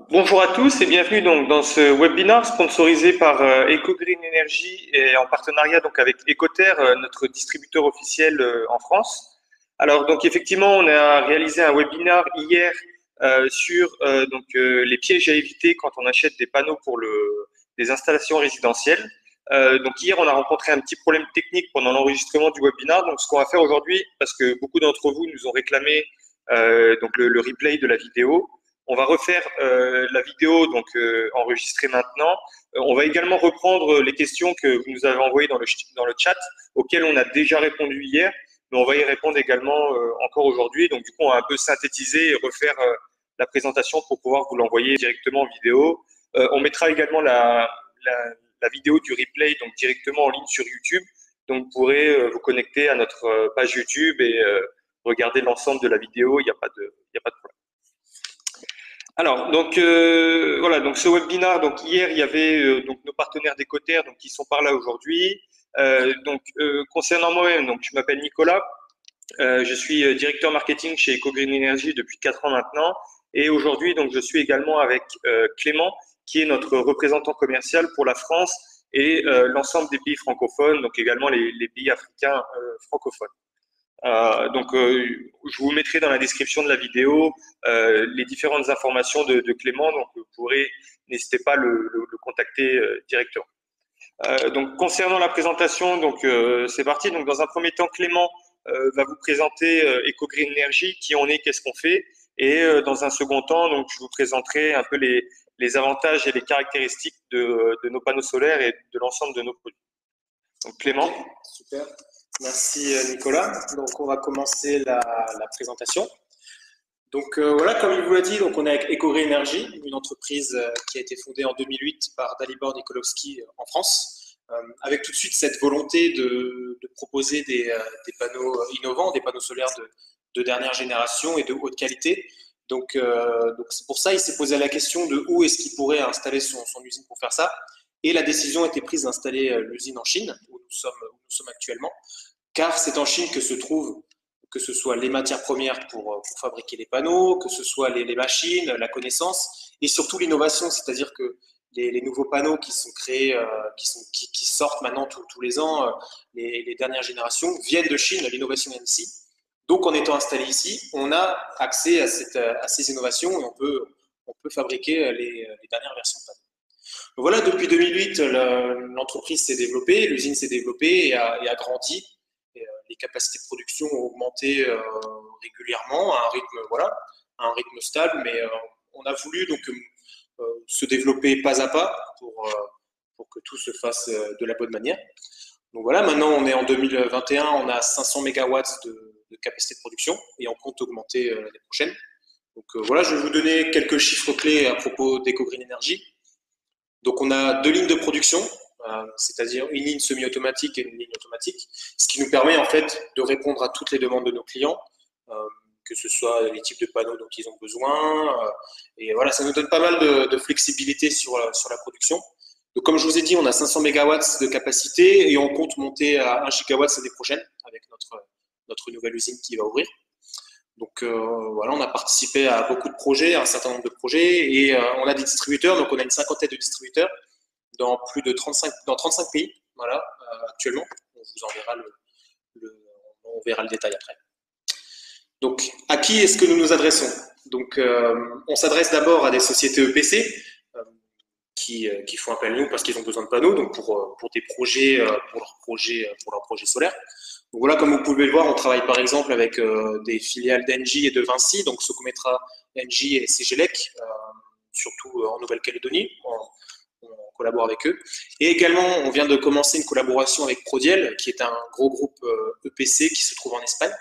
Bonjour à tous et bienvenue donc dans ce webinaire sponsorisé par EcoGreen Energy et en partenariat donc avec Ecoter, notre distributeur officiel en France. Alors donc effectivement, on a réalisé un webinaire hier sur les pièges à éviter quand on achète des panneaux pour des installations résidentielles. Donc hier, on a rencontré un petit problème technique pendant l'enregistrement du webinaire. Donc ce qu'on va faire aujourd'hui, parce que beaucoup d'entre vous nous ont réclamé le replay de la vidéo. On va refaire la vidéo enregistrée maintenant. On va également reprendre les questions que vous nous avez envoyées dans le chat, auxquelles on a déjà répondu hier, mais on va y répondre également encore aujourd'hui. Donc du coup, on va un peu synthétiser et refaire la présentation pour pouvoir vous l'envoyer directement en vidéo. On mettra également la vidéo du replay donc directement en ligne sur YouTube. Donc vous pourrez vous connecter à notre page YouTube et regarder l'ensemble de la vidéo. Il n'y a pas de problème. Alors, voilà, donc ce webinaire, donc hier, il y avait donc nos partenaires d'Ecoter donc qui sont par là aujourd'hui. Concernant moi-même, donc je m'appelle Nicolas, je suis directeur marketing chez EcoGreen Energy depuis 4 ans maintenant, et aujourd'hui, donc je suis également avec Clément, qui est notre représentant commercial pour la France et l'ensemble des pays francophones, donc également les pays africains francophones. Je vous mettrai dans la description de la vidéo les différentes informations de Clément, donc vous pourrez, n'hésitez pas à le contacter directement. Donc concernant la présentation, c'est parti. Donc dans un premier temps, Clément va vous présenter EcoGreen Energy, qui on est, qu'est-ce qu'on fait, et dans un second temps, donc je vous présenterai un peu les avantages et les caractéristiques de nos panneaux solaires et de l'ensemble de nos produits. Donc Clément. Super. Merci Nicolas. Donc on va commencer la présentation. Donc voilà, comme il vous l'a dit, donc on est avec EcoGreen Energy, une entreprise qui a été fondée en 2008 par Dalibor Nikolowski en France, avec tout de suite cette volonté de proposer des panneaux innovants, des panneaux solaires de dernière génération et de haute qualité. Donc c'est pour ça il s'est posé la question de où est-ce qu'il pourrait installer son usine pour faire ça. Et la décision a été prise d'installer l'usine en Chine, où nous sommes actuellement, car c'est en Chine que se trouvent, que ce soit les matières premières pour fabriquer les panneaux, que ce soit les machines, la connaissance, et surtout l'innovation, c'est-à-dire que les nouveaux panneaux qui sont créés, qui sortent maintenant tous les ans, les dernières générations, viennent de Chine, l'innovation vient d'ici. Donc en étant installé ici, on a accès à ces innovations et on peut fabriquer les dernières versions de panneaux. Donc voilà, depuis 2008, l'entreprise s'est développée, l'usine s'est développée et a grandi. Et, les capacités de production ont augmenté régulièrement à un rythme stable, mais on a voulu donc se développer pas à pas pour que tout se fasse de la bonne manière. Donc voilà, maintenant on est en 2021, on a 500 MW de capacité de production et on compte augmenter l'année prochaine. Donc voilà, je vais vous donner quelques chiffres clés à propos d'EcoGreen Energy. Donc on a 2 lignes de production, c'est-à-dire une ligne semi-automatique et une ligne automatique, ce qui nous permet en fait de répondre à toutes les demandes de nos clients, que ce soit les types de panneaux dont ils ont besoin. Et voilà, ça nous donne pas mal de flexibilité sur la production. Donc comme je vous ai dit, on a 500 MW de capacité et on compte monter à 1 GW l'année prochaine avec notre nouvelle usine qui va ouvrir. Donc voilà, on a participé à beaucoup de projets, à un certain nombre de projets, et on a des distributeurs, donc on a une cinquantaine de distributeurs dans plus de 35 pays, voilà, actuellement. On vous enverra on verra le détail après. Donc, à qui est-ce que nous nous adressons? Donc, on s'adresse d'abord à des sociétés EPC qui font appel à nous parce qu'ils ont besoin de panneaux, donc pour des projets, pour leurs projets solaires. Donc voilà, comme vous pouvez le voir, on travaille par exemple avec des filiales d'Engie et de Vinci, donc Socometra, Engie et CGLEC, surtout en Nouvelle-Calédonie. On collabore avec eux. Et également, on vient de commencer une collaboration avec Prodiel, qui est un gros groupe EPC qui se trouve en Espagne.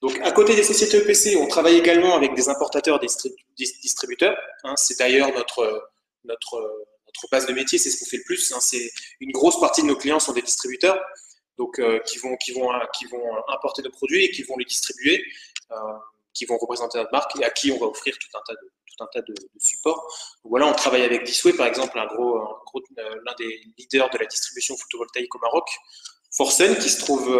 Donc, à côté des sociétés EPC, on travaille également avec des importateurs, des distributeurs. Hein, c'est d'ailleurs notre base de métier, c'est ce qu'on fait le plus. Hein, c'est une grosse partie de nos clients sont des distributeurs, donc qui vont importer nos produits et qui vont les distribuer, qui vont représenter notre marque et à qui on va offrir tout un tas de supports. Donc voilà, on travaille avec Disway, par exemple, l'un des leaders de la distribution photovoltaïque au Maroc, Forsen, qui se trouve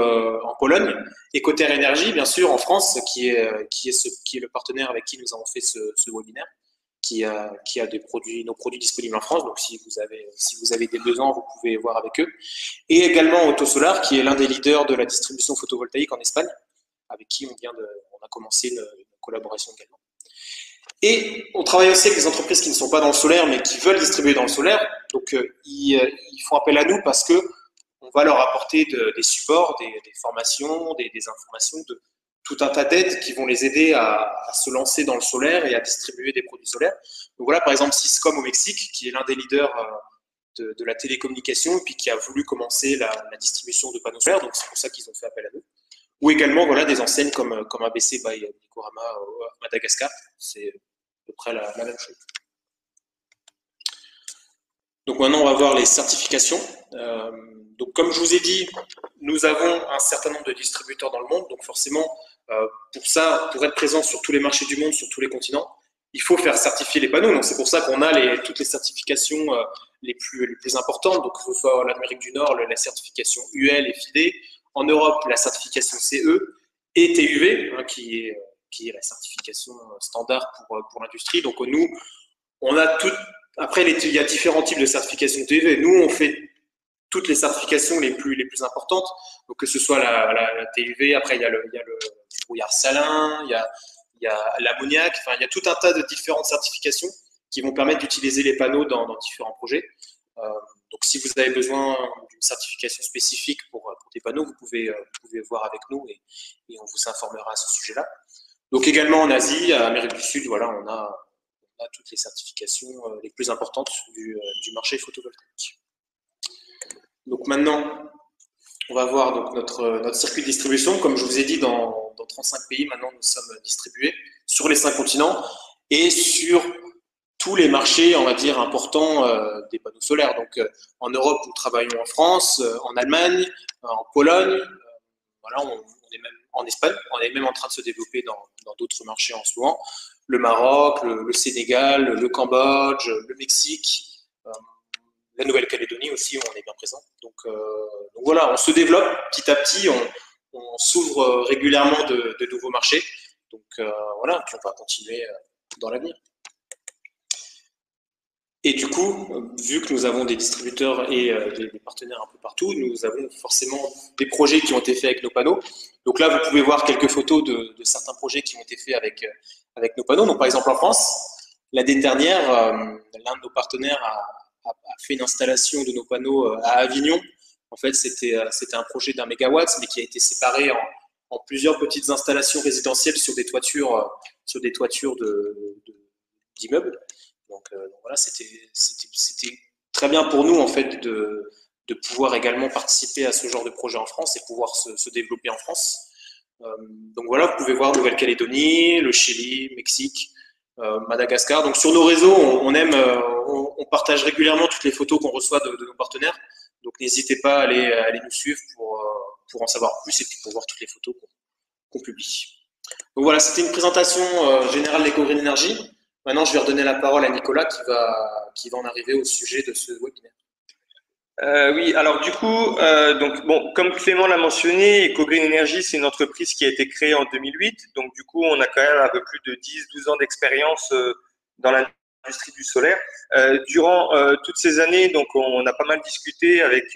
en Pologne, Ecoter Energy, bien sûr, en France, qui est le partenaire avec qui nous avons fait ce webinaire, qui a nos produits disponibles en France. Donc, si vous avez des besoins, vous pouvez voir avec eux. Et également Autosolar, qui est l'un des leaders de la distribution photovoltaïque en Espagne, avec qui on a commencé une collaboration également. Et on travaille aussi avec des entreprises qui ne sont pas dans le solaire, mais qui veulent distribuer dans le solaire. Donc, ils font appel à nous parce que on va leur apporter des supports, des formations, des informations, de tout un tas d'aides qui vont les aider à se lancer dans le solaire et à distribuer des produits solaires. Donc voilà, par exemple, Syscom au Mexique, qui est l'un des leaders de la télécommunication, et puis qui a voulu commencer la distribution de panneaux solaires. Donc c'est pour ça qu'ils ont fait appel à nous. Ou également, voilà, des enseignes comme ABC by Nikorama à Madagascar. C'est à peu près la même chose. Donc maintenant, on va voir les certifications. Donc comme je vous ai dit, nous avons un certain nombre de distributeurs dans le monde. Donc forcément, pour être présent sur tous les marchés du monde, sur tous les continents, il faut faire certifier les panneaux. Donc c'est pour ça qu'on a toutes les certifications les plus importantes. Donc que ce soit en Amérique du Nord, la certification UL et FIDE. En Europe, la certification CE et TUV, hein, qui est la certification standard pour l'industrie. Donc nous, on a toutes. Après, il y a différents types de certifications TUV. Nous, on fait toutes les certifications les plus importantes. Donc que ce soit la TUV, après il y a le brouillard salin, il y a l'ammoniac. Enfin, il y a tout un tas de différentes certifications qui vont permettre d'utiliser les panneaux dans différents projets. Donc, si vous avez besoin d'une certification spécifique pour des panneaux, vous pouvez voir avec nous et on vous informera à ce sujet-là. Donc, également en Asie, à Amérique du Sud, voilà, on a toutes les certifications les plus importantes du marché photovoltaïque. Donc, maintenant, on va voir donc notre circuit de distribution. Comme je vous ai dit, dans 35 pays, maintenant, nous sommes distribués sur les 5 continents et sur tous les marchés, on va dire, importants des panneaux solaires. Donc, en Europe, nous travaillons en France, en Allemagne, en Pologne, voilà, on est même en Espagne, on est même en train de se développer dans d'autres marchés en ce moment. Le Maroc, le Sénégal, le Cambodge, le Mexique, la Nouvelle-Calédonie aussi, où on est bien présent. Donc voilà, on se développe petit à petit, on s'ouvre régulièrement de nouveaux marchés. Donc voilà, puis on va continuer dans l'avenir. Et du coup, vu que nous avons des distributeurs et des partenaires un peu partout, nous avons forcément des projets qui ont été faits avec nos panneaux. Donc là, vous pouvez voir quelques photos de certains projets qui ont été faits avec nos panneaux. Donc par exemple en France, l'année dernière, l'un de nos partenaires a fait une installation de nos panneaux à Avignon. En fait, c'était un projet d'1 mégawatt, mais qui a été séparé en plusieurs petites installations résidentielles sur des toitures d'immeubles. Donc voilà, c'était très bien pour nous en fait de pouvoir également participer à ce genre de projet en France et pouvoir se développer en France. Donc voilà, vous pouvez voir Nouvelle-Calédonie, le Chili, Mexique, Madagascar. Donc sur nos réseaux, on partage régulièrement toutes les photos qu'on reçoit de nos partenaires. Donc n'hésitez pas à aller nous suivre pour en savoir plus et puis pour voir toutes les photos qu'on publie. Donc voilà, c'était une présentation générale d'EcoGreen Energy. Maintenant, je vais redonner la parole à Nicolas qui va en arriver au sujet de ce webinaire. Oui, alors du coup, donc bon, comme Clément l'a mentionné, EcoGreen Energy, c'est une entreprise qui a été créée en 2008. Donc du coup, on a quand même un peu plus de 10-12 ans d'expérience dans l'industrie du solaire. Durant toutes ces années, donc on a pas mal discuté avec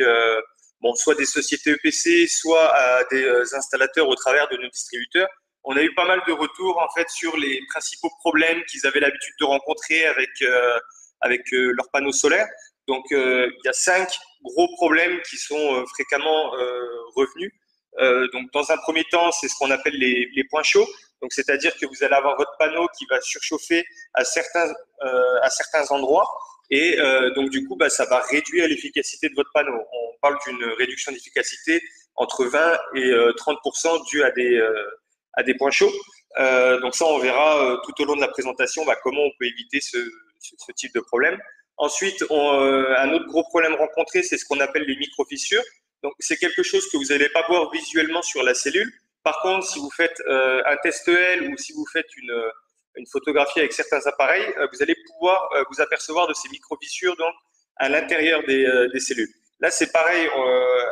soit des sociétés EPC, soit des installateurs au travers de nos distributeurs. On a eu pas mal de retours en fait sur les principaux problèmes qu'ils avaient l'habitude de rencontrer avec leurs panneaux solaires. Donc il y a 5 gros problèmes qui sont fréquemment revenus. Donc dans un premier temps, c'est ce qu'on appelle les points chauds. Donc c'est-à-dire que vous allez avoir votre panneau qui va surchauffer à certains endroits et donc du coup ça va réduire l'efficacité de votre panneau. On parle d'une réduction d'efficacité entre 20 et 30% due à des points chauds. Donc ça, on verra tout au long de la présentation comment on peut éviter ce type de problème. Ensuite, un autre gros problème rencontré, c'est ce qu'on appelle les micro-fissures. Donc c'est quelque chose que vous n'allez pas voir visuellement sur la cellule. Par contre, si vous faites un test EL ou si vous faites une photographie avec certains appareils, vous allez pouvoir vous apercevoir de ces micro-fissures donc, à l'intérieur des cellules. Là, c'est pareil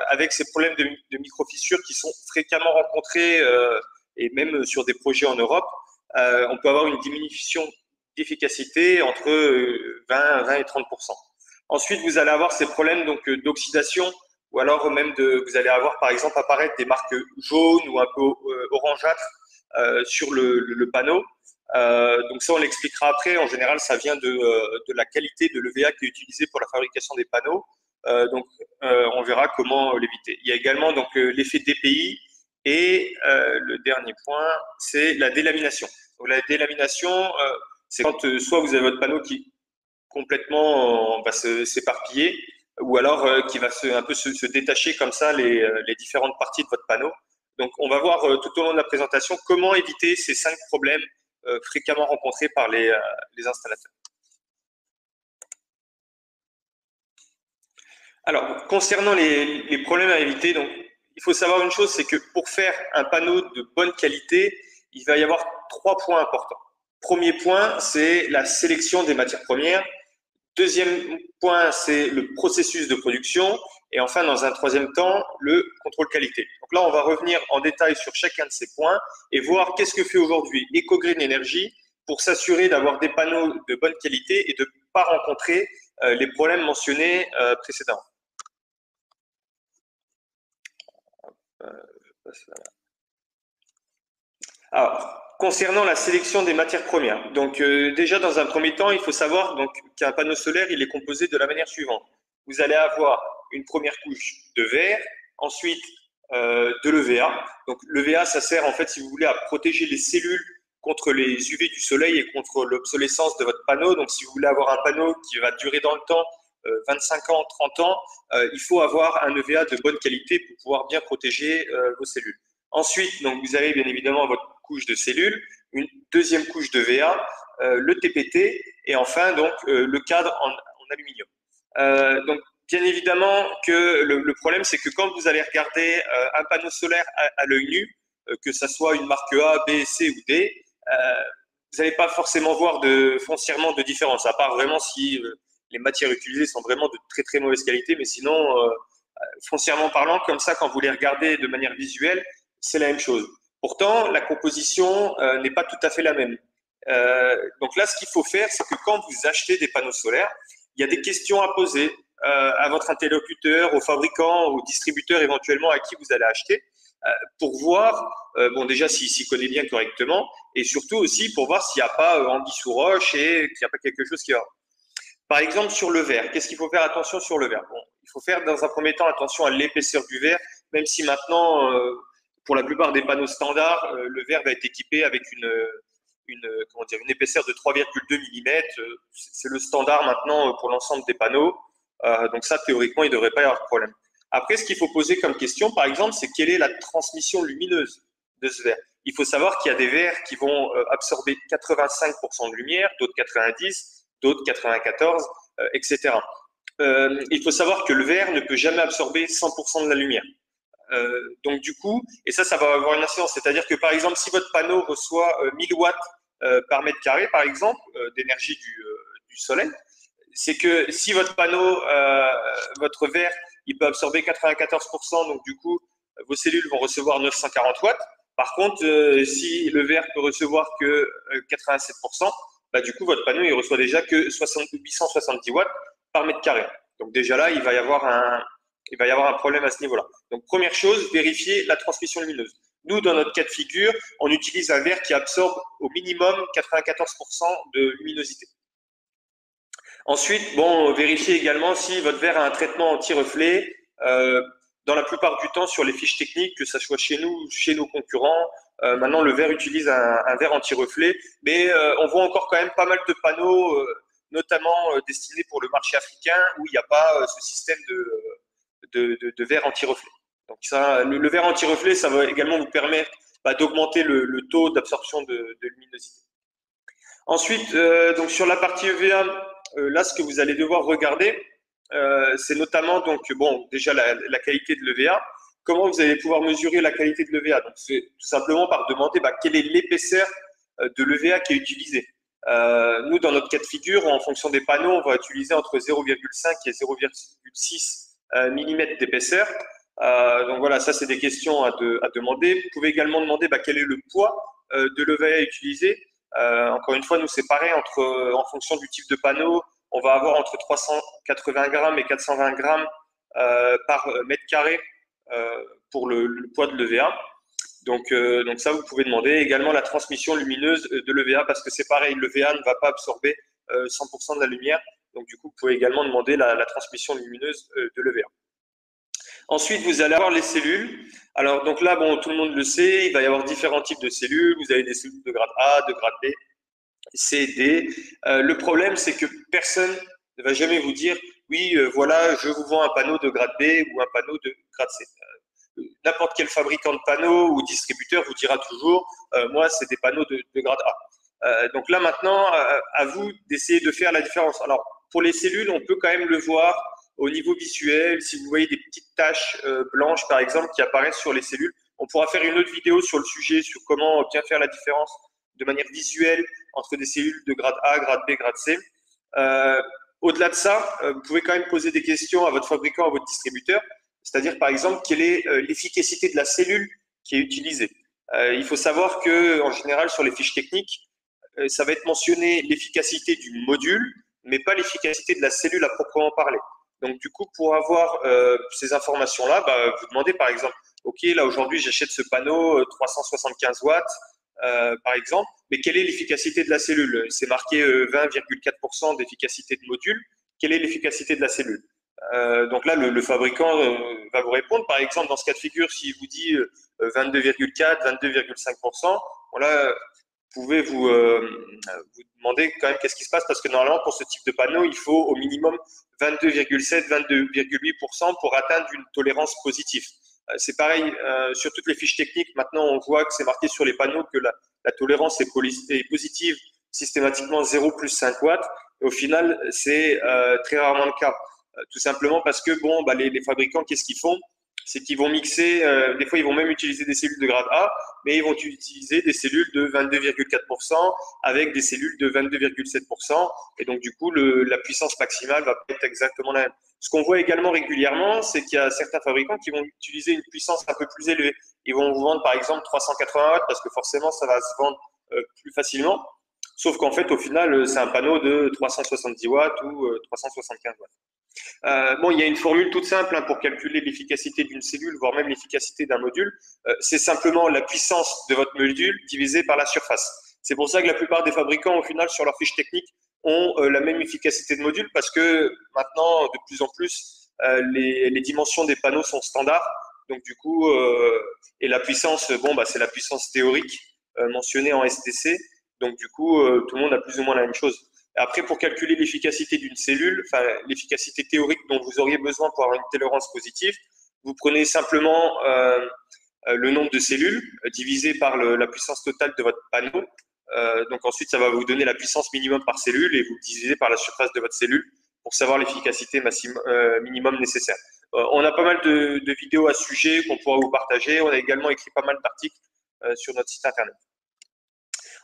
avec ces problèmes de micro-fissures qui sont fréquemment rencontrés et même sur des projets en Europe, on peut avoir une diminution d'efficacité entre 20 et 30%. Ensuite, vous allez avoir ces problèmes donc d'oxydation, ou alors même vous allez avoir par exemple apparaître des marques jaunes ou un peu orangeâtres sur le panneau. Donc ça, on l'expliquera après. En général, ça vient de la qualité de l'EVA qui est utilisée pour la fabrication des panneaux. On verra comment l'éviter. Il y a également donc l'effet DPI et le dernier point, c'est la délamination. Donc la délamination, c'est quand soit vous avez votre panneau qui complètement va s'éparpiller, ou alors qui va un peu se détacher comme ça les différentes parties de votre panneau. Donc on va voir tout au long de la présentation comment éviter ces 5 problèmes fréquemment rencontrés par les installateurs. Alors, concernant les problèmes à éviter, donc, il faut savoir une chose, c'est que pour faire un panneau de bonne qualité, il va y avoir 3 points importants. Premier point, c'est la sélection des matières premières. Deuxième point, c'est le processus de production. Et enfin, dans un troisième temps, le contrôle qualité. Donc là, on va revenir en détail sur chacun de ces points et voir qu'est-ce que fait aujourd'hui EcoGreen Energy pour s'assurer d'avoir des panneaux de bonne qualité et de ne pas rencontrer les problèmes mentionnés précédemment. Alors, concernant la sélection des matières premières, donc déjà dans un premier temps, il faut savoir qu'un panneau solaire, il est composé de la manière suivante. Vous allez avoir une première couche de verre, ensuite de l'EVA. Donc l'EVA, ça sert en fait, si vous voulez, à protéger les cellules contre les UV du soleil et contre l'obsolescence de votre panneau. Donc si vous voulez avoir un panneau qui va durer dans le temps, 25 ans, 30 ans, il faut avoir un EVA de bonne qualité pour pouvoir bien protéger vos cellules. Ensuite, donc, vous avez bien évidemment votre couche de cellules, une deuxième couche de VA, le TPT et enfin donc le cadre en aluminium. Donc bien évidemment que le problème c'est que quand vous allez regarder un panneau solaire à l'œil nu, que ça soit une marque A, B, C ou D, vous n'allez pas forcément voir foncièrement de différence, à part vraiment si les matières utilisées sont vraiment de très très mauvaise qualité, mais sinon foncièrement parlant, comme ça quand vous les regardez de manière visuelle, c'est la même chose. Pourtant, la composition n'est pas tout à fait la même. Donc là, ce qu'il faut faire, c'est que quand vous achetez des panneaux solaires, il y a des questions à poser à votre interlocuteur, aux fabricants, aux distributeurs éventuellement à qui vous allez acheter, pour voir, bon déjà s'il s'y connaît bien correctement, et surtout aussi pour voir s'il n'y a pas anguille sous roche et qu'il n'y a pas quelque chose qui va. Par exemple, sur le verre, qu'est-ce qu'il faut faire attention sur le verre? Bon, il faut faire dans un premier temps attention à l'épaisseur du verre, même si maintenant, pour la plupart des panneaux standards, le verre va être équipé avec une épaisseur de 3,2 mm. C'est le standard maintenant pour l'ensemble des panneaux. Donc ça, théoriquement, il ne devrait pas y avoir de problème. Après, ce qu'il faut poser comme question, par exemple, c'est quelle est la transmission lumineuse de ce verre? Il faut savoir qu'il y a des verres qui vont absorber 85% de lumière, d'autres 90%, d'autres 94%, etc. Il faut savoir que le verre ne peut jamais absorber 100% de la lumière. Donc du coup, et ça va avoir une incidence, c'est-à-dire que par exemple, si votre panneau reçoit 1000 watts par mètre carré, par exemple, d'énergie du soleil, c'est que si votre panneau, votre verre, il peut absorber 94%, donc du coup, vos cellules vont recevoir 940 watts. Par contre, si le verre peut recevoir que 87%, bah, du coup, votre panneau, il reçoit déjà que 870 watts par mètre carré. Donc déjà là, il va y avoir un problème à ce niveau-là. Donc première chose, vérifier la transmission lumineuse. Nous, dans notre cas de figure, on utilise un verre qui absorbe au minimum 94% de luminosité. Ensuite, bon, vérifiez également si votre verre a un traitement anti-reflet. Dans la plupart du temps, sur les fiches techniques, que ce soit chez nous ou chez nos concurrents, maintenant le verre utilise un verre anti-reflet, mais on voit encore quand même pas mal de panneaux, notamment destinés pour le marché africain, où il n'y a pas ce système de verre anti-reflet. Donc ça, le verre anti-reflet, ça va également vous permettre d'augmenter le taux d'absorption de luminosité. Ensuite, donc sur la partie EVA, là, ce que vous allez devoir regarder, c'est notamment donc bon déjà la qualité de l'EVA. Comment vous allez pouvoir mesurer la qualité de l'EVA? Donc c'est tout simplement par demander quelle est l'épaisseur de l'EVA qui est utilisée. Nous, dans notre cas de figure, en fonction des panneaux, on va utiliser entre 0,5 et 0,6 mm d'épaisseur. Donc voilà, ça c'est des questions à demander. Vous pouvez également demander quel est le poids de l'EVA utilisé. Encore une fois, nous, c'est pareil, en fonction du type de panneau, on va avoir entre 380 grammes et 420 grammes par mètre carré pour le poids de l'EVA. Donc ça, vous pouvez demander également la transmission lumineuse de l'EVA parce que c'est pareil, l'EVA ne va pas absorber 100% de la lumière. Donc du coup, vous pouvez également demander la transmission lumineuse de l'EVA. Ensuite, vous allez avoir les cellules. Alors donc là, bon, tout le monde le sait, il va y avoir différents types de cellules. Vous avez des cellules de grade A, de grade B, C, D. Le problème, c'est que personne ne va jamais vous dire, oui, voilà, je vous vends un panneau de grade B ou un panneau de grade C. N'importe quel fabricant de panneaux ou distributeur vous dira toujours, moi, c'est des panneaux de grade A. Donc là, maintenant, à vous d'essayer de faire la différence. Alors, pour les cellules, on peut quand même le voir au niveau visuel. Si vous voyez des petites taches blanches, par exemple, qui apparaissent sur les cellules, on pourra faire une autre vidéo sur le sujet, sur comment bien faire la différence de manière visuelle entre des cellules de grade A, grade B, grade C. Au-delà de ça, vous pouvez quand même poser des questions à votre fabricant, à votre distributeur. C'est-à-dire, par exemple, quelle est l'efficacité de la cellule qui est utilisée. Il faut savoir qu'en général, sur les fiches techniques, ça va être mentionné l'efficacité du module, mais pas l'efficacité de la cellule à proprement parler. Donc, du coup, pour avoir ces informations-là, vous demandez, par exemple, OK, là, aujourd'hui, j'achète ce panneau 375 watts, par exemple, mais quelle est l'efficacité de la cellule? C'est marqué 20,4% d'efficacité de module. Quelle est l'efficacité de la cellule? Donc là, le fabricant va vous répondre. Par exemple, dans ce cas de figure, s'il vous dit 22,4, 22,5%, voilà, vous pouvez vous demander quand même qu'est-ce qui se passe parce que normalement, pour ce type de panneau, il faut au minimum 22,7, 22,8% pour atteindre une tolérance positive. C'est pareil sur toutes les fiches techniques. Maintenant, on voit que c'est marqué sur les panneaux que la tolérance est positive systématiquement 0 plus 5 watts. Et au final, c'est très rarement le cas. Tout simplement parce que bon, les fabricants, qu'est-ce qu'ils font? C'est qu'ils vont mixer, des fois ils vont même utiliser des cellules de grade A, mais ils vont utiliser des cellules de 22,4% avec des cellules de 22,7%. Et donc du coup, la puissance maximale va pas être exactement la même. Ce qu'on voit également régulièrement, c'est qu'il y a certains fabricants qui vont utiliser une puissance un peu plus élevée. Ils vont vous vendre par exemple 380 watts parce que forcément ça va se vendre plus facilement. Sauf qu'en fait, au final, c'est un panneau de 370 watts ou 375 watts. Bon, il y a une formule toute simple pour calculer l'efficacité d'une cellule, voire même l'efficacité d'un module. C'est simplement la puissance de votre module divisée par la surface. C'est pour ça que la plupart des fabricants, au final, sur leur fiche technique, ont la même efficacité de module parce que maintenant, de plus en plus, les dimensions des panneaux sont standards. Donc, du coup, et la puissance, bon, c'est la puissance théorique mentionnée en STC. Donc, du coup, tout le monde a plus ou moins la même chose. Après, pour calculer l'efficacité d'une cellule, enfin l'efficacité théorique dont vous auriez besoin pour avoir une tolérance positive, vous prenez simplement le nombre de cellules divisé par la puissance totale de votre panneau. Donc ensuite, ça va vous donner la puissance minimum par cellule et vous divisez par la surface de votre cellule pour savoir l'efficacité minimum nécessaire. On a pas mal de vidéos à ce sujet qu'on pourra vous partager. On a également écrit pas mal d'articles sur notre site internet.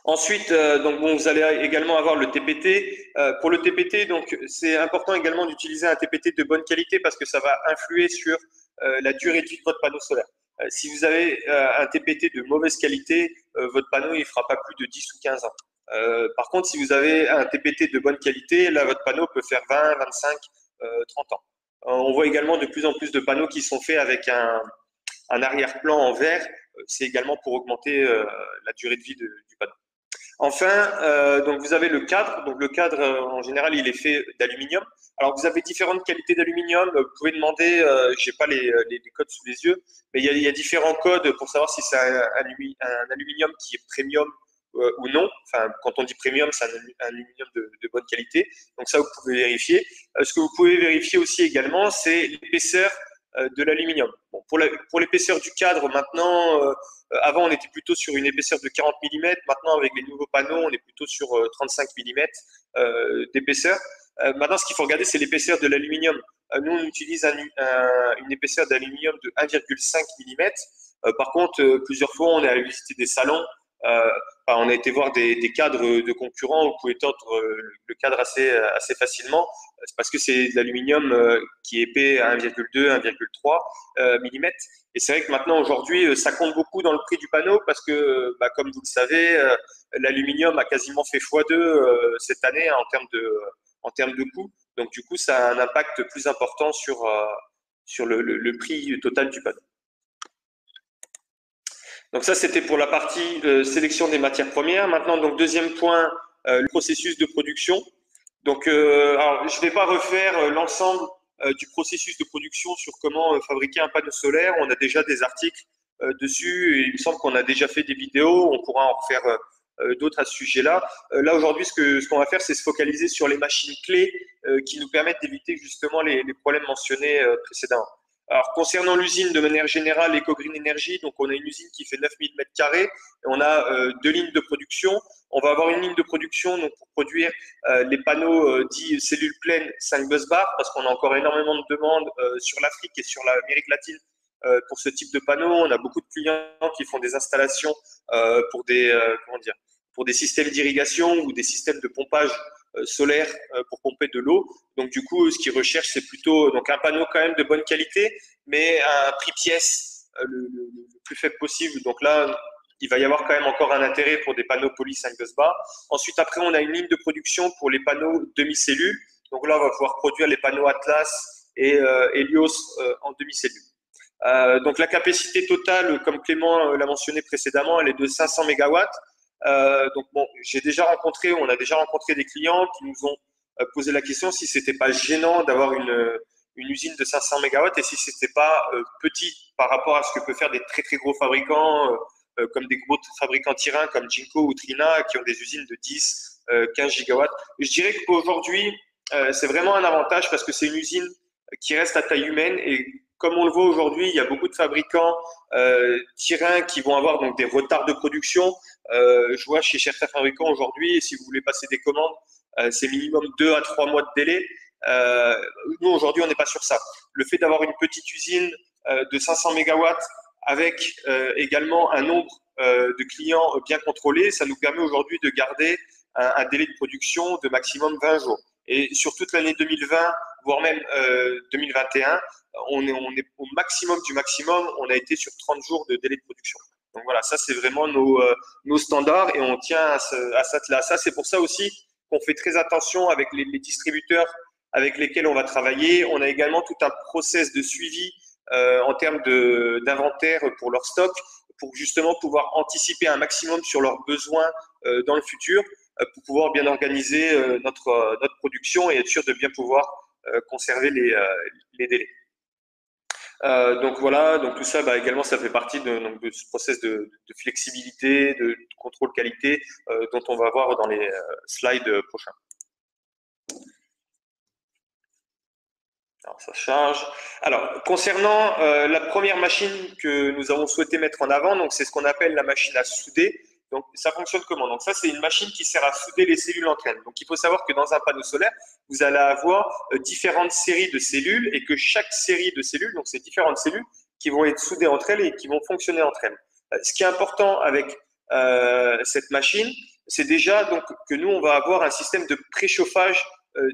Ensuite, donc bon, vous allez également avoir le TPT. Pour le TPT, donc c'est important également d'utiliser un TPT de bonne qualité parce que ça va influer sur la durée de vie de votre panneau solaire. Si vous avez un TPT de mauvaise qualité, votre panneau il fera pas plus de 10 ou 15 ans. Par contre, si vous avez un TPT de bonne qualité, là votre panneau peut faire 20, 25, 30 ans. On voit également de plus en plus de panneaux qui sont faits avec un arrière-plan en verre. C'est également pour augmenter la durée de vie du panneau. Enfin, donc vous avez le cadre. Donc le cadre, en général, il est fait d'aluminium. Alors vous avez différentes qualités d'aluminium. Vous pouvez demander, j'ai pas les codes sous les yeux, mais il y a différents codes pour savoir si c'est un aluminium qui est premium ou non. Enfin, quand on dit premium, c'est un aluminium de bonne qualité. Donc ça, vous pouvez vérifier. Ce que vous pouvez vérifier aussi également, c'est l'épaisseur de l'aluminium. Bon, pour l'épaisseur du cadre, maintenant, avant on était plutôt sur une épaisseur de 40 mm, maintenant avec les nouveaux panneaux, on est plutôt sur 35 mm d'épaisseur. Maintenant, ce qu'il faut regarder, c'est l'épaisseur de l'aluminium. Nous, on utilise une épaisseur d'aluminium de 1,5 mm. Par contre, plusieurs fois, on est allé visiter des salons On a été voir des cadres de concurrents, on pouvait tordre le cadre assez facilement. C'est parce que c'est de l'aluminium qui est épais à 1,2, 1,3 mm. Et c'est vrai que maintenant, aujourd'hui, ça compte beaucoup dans le prix du panneau parce que, comme vous le savez, l'aluminium a quasiment fait x2 cette année hein, en termes de coût. Donc, du coup, ça a un impact plus important sur le prix total du panneau. Donc ça, c'était pour la partie sélection des matières premières. Maintenant, donc deuxième point, le processus de production. Donc, alors, je ne vais pas refaire l'ensemble du processus de production sur comment fabriquer un panneau solaire. On a déjà des articles dessus. Et il me semble qu'on a déjà fait des vidéos. On pourra en refaire d'autres à ce sujet-là. Là, aujourd'hui, ce qu'on va faire, c'est se focaliser sur les machines clés qui nous permettent d'éviter justement les problèmes mentionnés précédemment. Alors, concernant l'usine de manière générale, EcoGreen Energy, donc on a une usine qui fait 9000 m², et on a 2 lignes de production. On va avoir une ligne de production donc, pour produire les panneaux dits cellules pleines 5 busbars, parce qu'on a encore énormément de demandes sur l'Afrique et sur l'Amérique latine pour ce type de panneaux. On a beaucoup de clients qui font des installations pour des systèmes d'irrigation ou des systèmes de pompage solaire pour pomper de l'eau. Donc du coup, ce qu'ils recherchent, c'est plutôt donc un panneau quand même de bonne qualité, mais à un prix pièce le plus faible possible. Donc là, il va y avoir quand même encore un intérêt pour des panneaux poly 5 busbars. Ensuite, après, on a une ligne de production pour les panneaux demi-cellules. Donc là, on va pouvoir produire les panneaux Atlas et Helios en demi-cellules. Donc la capacité totale, comme Clément l'a mentionné précédemment, elle est de 500 MW. Donc bon, on a déjà rencontré des clients qui nous ont posé la question si c'était pas gênant d'avoir une usine de 500 MW et si c'était pas petit par rapport à ce que peuvent faire des très très gros fabricants comme des gros fabricants tyrins comme Jinko ou Trina qui ont des usines de 10, 15 gigawatts. Je dirais qu'aujourd'hui, c'est vraiment un avantage parce que c'est une usine qui reste à taille humaine et comme on le voit aujourd'hui, il y a beaucoup de fabricants tyrins qui vont avoir donc des retards de production. Je vois chez certains fabricants aujourd'hui, si vous voulez passer des commandes, c'est minimum 2 à 3 mois de délai. Nous, aujourd'hui, on n'est pas sur ça. Le fait d'avoir une petite usine de 500 MW avec également un nombre de clients bien contrôlé, ça nous permet aujourd'hui de garder un délai de production de maximum 20 jours. Et sur toute l'année 2020, voire même 2021, on est au maximum du maximum, on a été sur 30 jours de délai de production. Donc voilà, ça c'est vraiment nos standards et on tient à ça. Ça, c'est pour ça aussi qu'on fait très attention avec les distributeurs avec lesquels on va travailler. On a également tout un process de suivi en termes d'inventaire pour leur stock, pour justement pouvoir anticiper un maximum sur leurs besoins dans le futur, pour pouvoir bien organiser notre production et être sûr de bien pouvoir conserver les délais. Donc voilà, donc tout ça également ça fait partie de ce process de flexibilité, de contrôle qualité dont on va voir dans les slides prochains. Alors ça charge. Alors concernant la première machine que nous avons souhaité mettre en avant, donc c'est ce qu'on appelle la machine à souder. Donc ça fonctionne comment? Donc ça c'est une machine qui sert à souder les cellules entre elles. Donc il faut savoir que dans un panneau solaire, vous allez avoir différentes séries de cellules et que chaque série de cellules, donc c'est différentes cellules qui vont être soudées entre elles et qui vont fonctionner entre elles. Ce qui est important avec cette machine, c'est déjà donc que nous on va avoir un système de préchauffage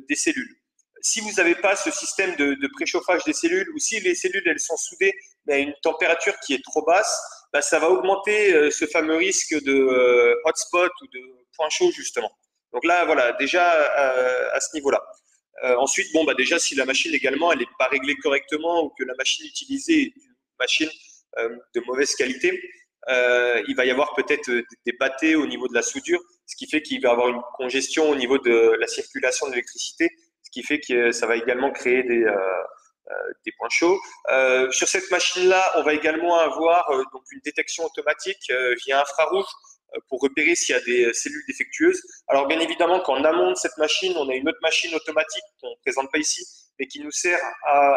des cellules. Si vous n'avez pas ce système de préchauffage des cellules ou si les cellules elles sont soudées mais à une température qui est trop basse, ça va augmenter ce fameux risque de hotspot ou de point chaud justement. Donc là, voilà, déjà à ce niveau-là. Ensuite, déjà si la machine également elle n'est pas réglée correctement ou que la machine utilisée est une machine de mauvaise qualité, il va y avoir peut-être des battés au niveau de la soudure, ce qui fait qu'il va y avoir une congestion au niveau de la circulation de l'électricité, ce qui fait que ça va également créer des points chauds. Sur cette machine-là, on va également avoir donc une détection automatique via infrarouge pour repérer s'il y a des cellules défectueuses. Alors bien évidemment qu'en amont de cette machine, on a une autre machine automatique qu'on ne présente pas ici, mais qui nous sert à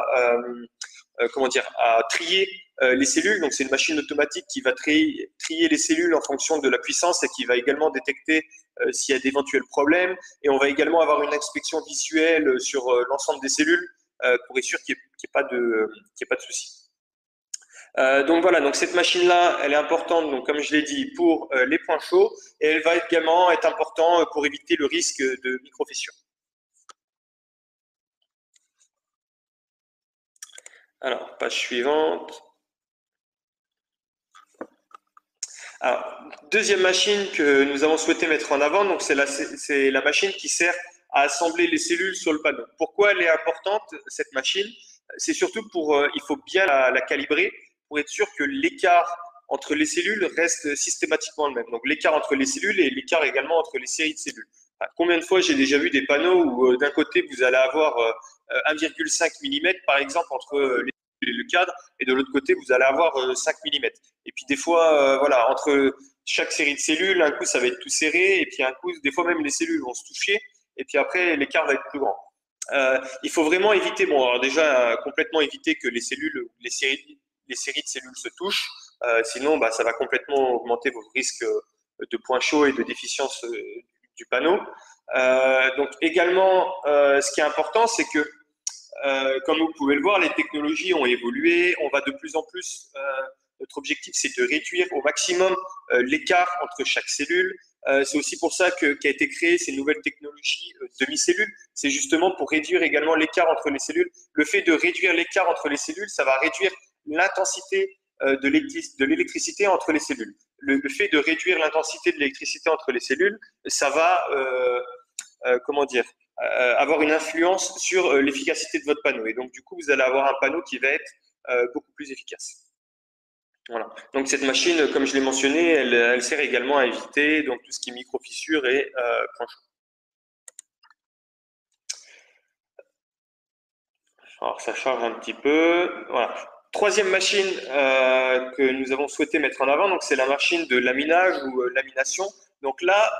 trier les cellules. Donc c'est une machine automatique qui va trier les cellules en fonction de la puissance et qui va également détecter s'il y a d'éventuels problèmes. Et on va également avoir une inspection visuelle sur l'ensemble des cellules pour être sûr qu'il n'y ait pas de soucis. Donc voilà, donc cette machine-là, elle est importante, donc comme je l'ai dit, pour les points chauds, et elle va également être importante pour éviter le risque de micro-fissure. Alors, page suivante. Alors, deuxième machine que nous avons souhaité mettre en avant, donc c'est la machine qui sert à assembler les cellules sur le panneau. Pourquoi elle est importante, cette machine? C'est surtout il faut bien la calibrer pour être sûr que l'écart entre les cellules reste systématiquement le même. Donc l'écart entre les cellules et l'écart également entre les séries de cellules. Enfin, combien de fois j'ai déjà vu des panneaux où d'un côté vous allez avoir 1,5 mm par exemple entre le cadre, et de l'autre côté vous allez avoir 5 mm. Et puis des fois, voilà, entre chaque série de cellules, un coup ça va être tout serré, et puis un coup, des fois même les cellules vont se toucher, et puis après l'écart va être plus grand. Il faut vraiment éviter, bon, alors déjà complètement éviter que les cellules, les séries de cellules se touchent, sinon bah, ça va complètement augmenter vos risques de points chauds et de déficience du panneau. Donc également, ce qui est important, c'est que comme vous pouvez le voir, les technologies ont évolué, on va de plus en plus notre objectif, c'est de réduire au maximum l'écart entre chaque cellule. C'est aussi pour ça qu'a été créé ces nouvelles technologies demi-cellules. C'est justement pour réduire également l'écart entre les cellules. Le fait de réduire l'écart entre les cellules, ça va réduire l'intensité de l'électricité entre les cellules. Le fait de réduire l'intensité de l'électricité entre les cellules, ça va, comment dire, avoir une influence sur l'efficacité de votre panneau. Et donc, du coup, vous allez avoir un panneau qui va être beaucoup plus efficace. Voilà. Donc cette machine, comme je l'ai mentionné, elle sert également à éviter donc tout ce qui est micro-fissures et points chauds. Alors ça charge un petit peu. Voilà. Troisième machine que nous avons souhaité mettre en avant, donc c'est la machine de laminage ou lamination. Donc là,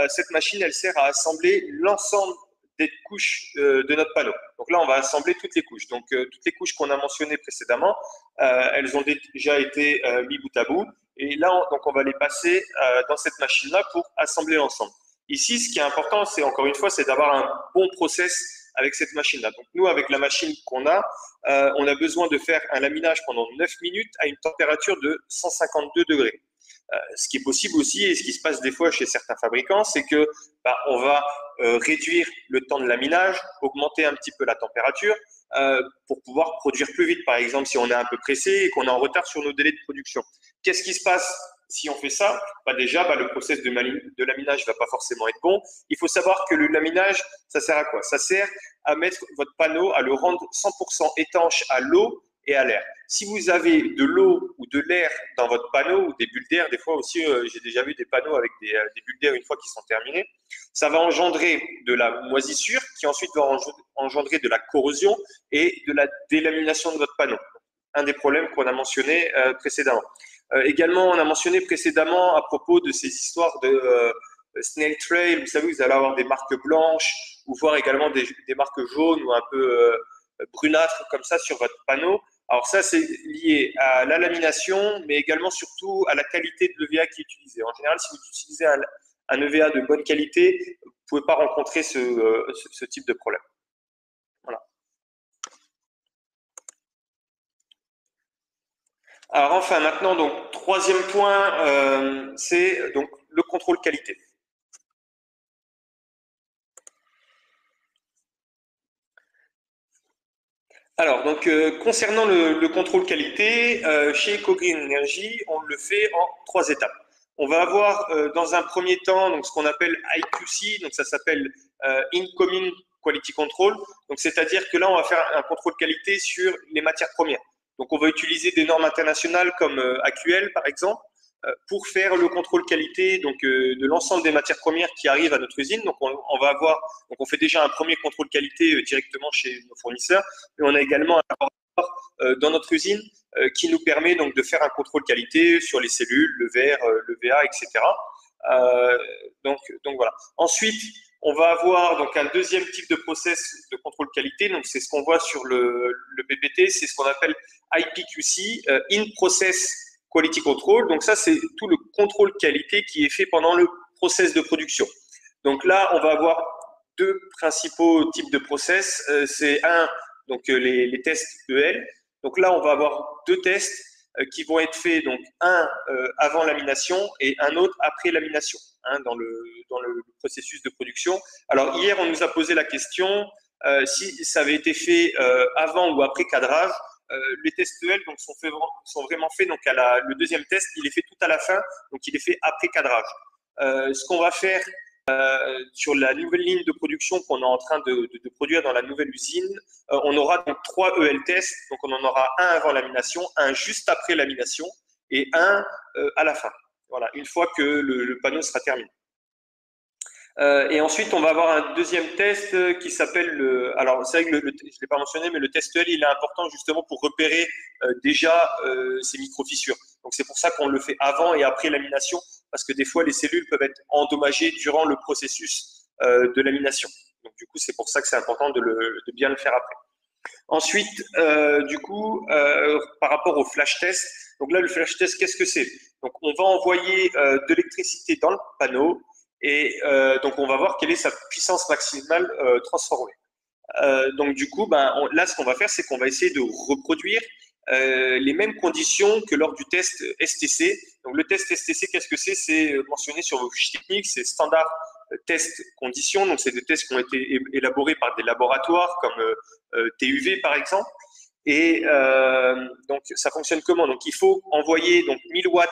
cette machine, elle sert à assembler l'ensemble des couches de notre panneau. Donc là, on va assembler toutes les couches. Donc toutes les couches qu'on a mentionnées précédemment, elles ont déjà été mises bout à bout. Et là, on va les passer dans cette machine-là pour assembler l'ensemble. Ici, ce qui est important, c'est encore une fois, c'est d'avoir un bon process avec cette machine-là. Donc nous, avec la machine qu'on a, on a besoin de faire un laminage pendant 9 minutes à une température de 152 degrés. Ce qui est possible aussi, et ce qui se passe des fois chez certains fabricants, c'est que on va réduire le temps de laminage, augmenter un petit peu la température pour pouvoir produire plus vite. Par exemple, si on est un peu pressé et qu'on est en retard sur nos délais de production. Qu'est-ce qui se passe si on fait ça? Déjà, le process de laminage ne va pas forcément être bon. Il faut savoir que le laminage, ça sert à quoi? Ça sert à mettre votre panneau, à le rendre 100% étanche à l'eau et à l'air. Si vous avez de l'eau ou de l'air dans votre panneau, ou des bulles d'air, des fois aussi, j'ai déjà vu des panneaux avec des bulles d'air une fois qu'ils sont terminés, ça va engendrer de la moisissure qui ensuite va engendrer de la corrosion et de la délamination de votre panneau. Un des problèmes qu'on a mentionné précédemment. Également, on a mentionné précédemment à propos de ces histoires de snail trail, vous savez, vous allez avoir des marques blanches ou voir également des marques jaunes ou un peu brunâtres comme ça sur votre panneau. Alors ça, c'est lié à la lamination, mais également surtout à la qualité de l'EVA qui est utilisé. En général, si vous utilisez un EVA de bonne qualité, vous ne pouvez pas rencontrer ce type de problème. Voilà. Alors enfin, maintenant, donc troisième point, c'est donc le contrôle qualité. Alors, donc, concernant le contrôle qualité, chez EcoGreen Energy, on le fait en 3 étapes. On va avoir dans un premier temps donc, ce qu'on appelle IQC, donc ça s'appelle Incoming Quality Control. Donc, c'est-à-dire que là, on va faire un contrôle qualité sur les matières premières. Donc, on va utiliser des normes internationales comme AQL, par exemple, pour faire le contrôle qualité donc de l'ensemble des matières premières qui arrivent à notre usine. Donc on fait déjà un premier contrôle qualité directement chez nos fournisseurs, mais on a également un laboratoire dans notre usine qui nous permet donc de faire un contrôle qualité sur les cellules, le verre, le VA, etc. Donc voilà. Ensuite, on va avoir donc un deuxième type de process de contrôle qualité. Donc c'est ce qu'on voit sur le PPT, c'est ce qu'on appelle IPQC, In Process Quality Control. Donc ça, c'est tout le contrôle qualité qui est fait pendant le process de production. Donc là, on va avoir 2 principaux types de process. C'est donc les tests EL. Donc là, on va avoir 2 tests qui vont être faits, donc un avant lamination et un autre après lamination, hein, dans le processus de production. Alors hier, on nous a posé la question si ça avait été fait avant ou après cadrage. Les tests EL donc, sont vraiment faits, donc le deuxième test, il est fait tout à la fin, donc il est fait après cadrage. Ce qu'on va faire sur la nouvelle ligne de production qu'on est en train de produire dans la nouvelle usine, on aura donc 3 EL tests, donc on en aura un avant lamination, un juste après lamination et un à la fin. Voilà, une fois que le panneau sera terminé. Et ensuite, on va avoir un deuxième test qui s'appelle alors, c'est vrai que je ne l'ai pas mentionné, mais le test L, il est important justement pour repérer déjà ces micro-fissures. Donc, c'est pour ça qu'on le fait avant et après lamination, parce que des fois, les cellules peuvent être endommagées durant le processus de lamination. Donc, du coup, c'est pour ça que c'est important de bien le faire après. Ensuite, par rapport au flash test, donc là, le flash test, qu'est-ce que c'est? Donc, on va envoyer de l'électricité dans le panneau et donc on va voir quelle est sa puissance maximale transformée. Donc, du coup, là, ce qu'on va faire, c'est qu'on va essayer de reproduire les mêmes conditions que lors du test STC. Donc, le test STC, qu'est-ce que c'est? C'est mentionné sur vos fiches techniques, c'est standard test conditions. Donc, c'est des tests qui ont été élaborés par des laboratoires comme TUV, par exemple. Et donc, ça fonctionne comment? Donc, il faut envoyer donc 1000 watts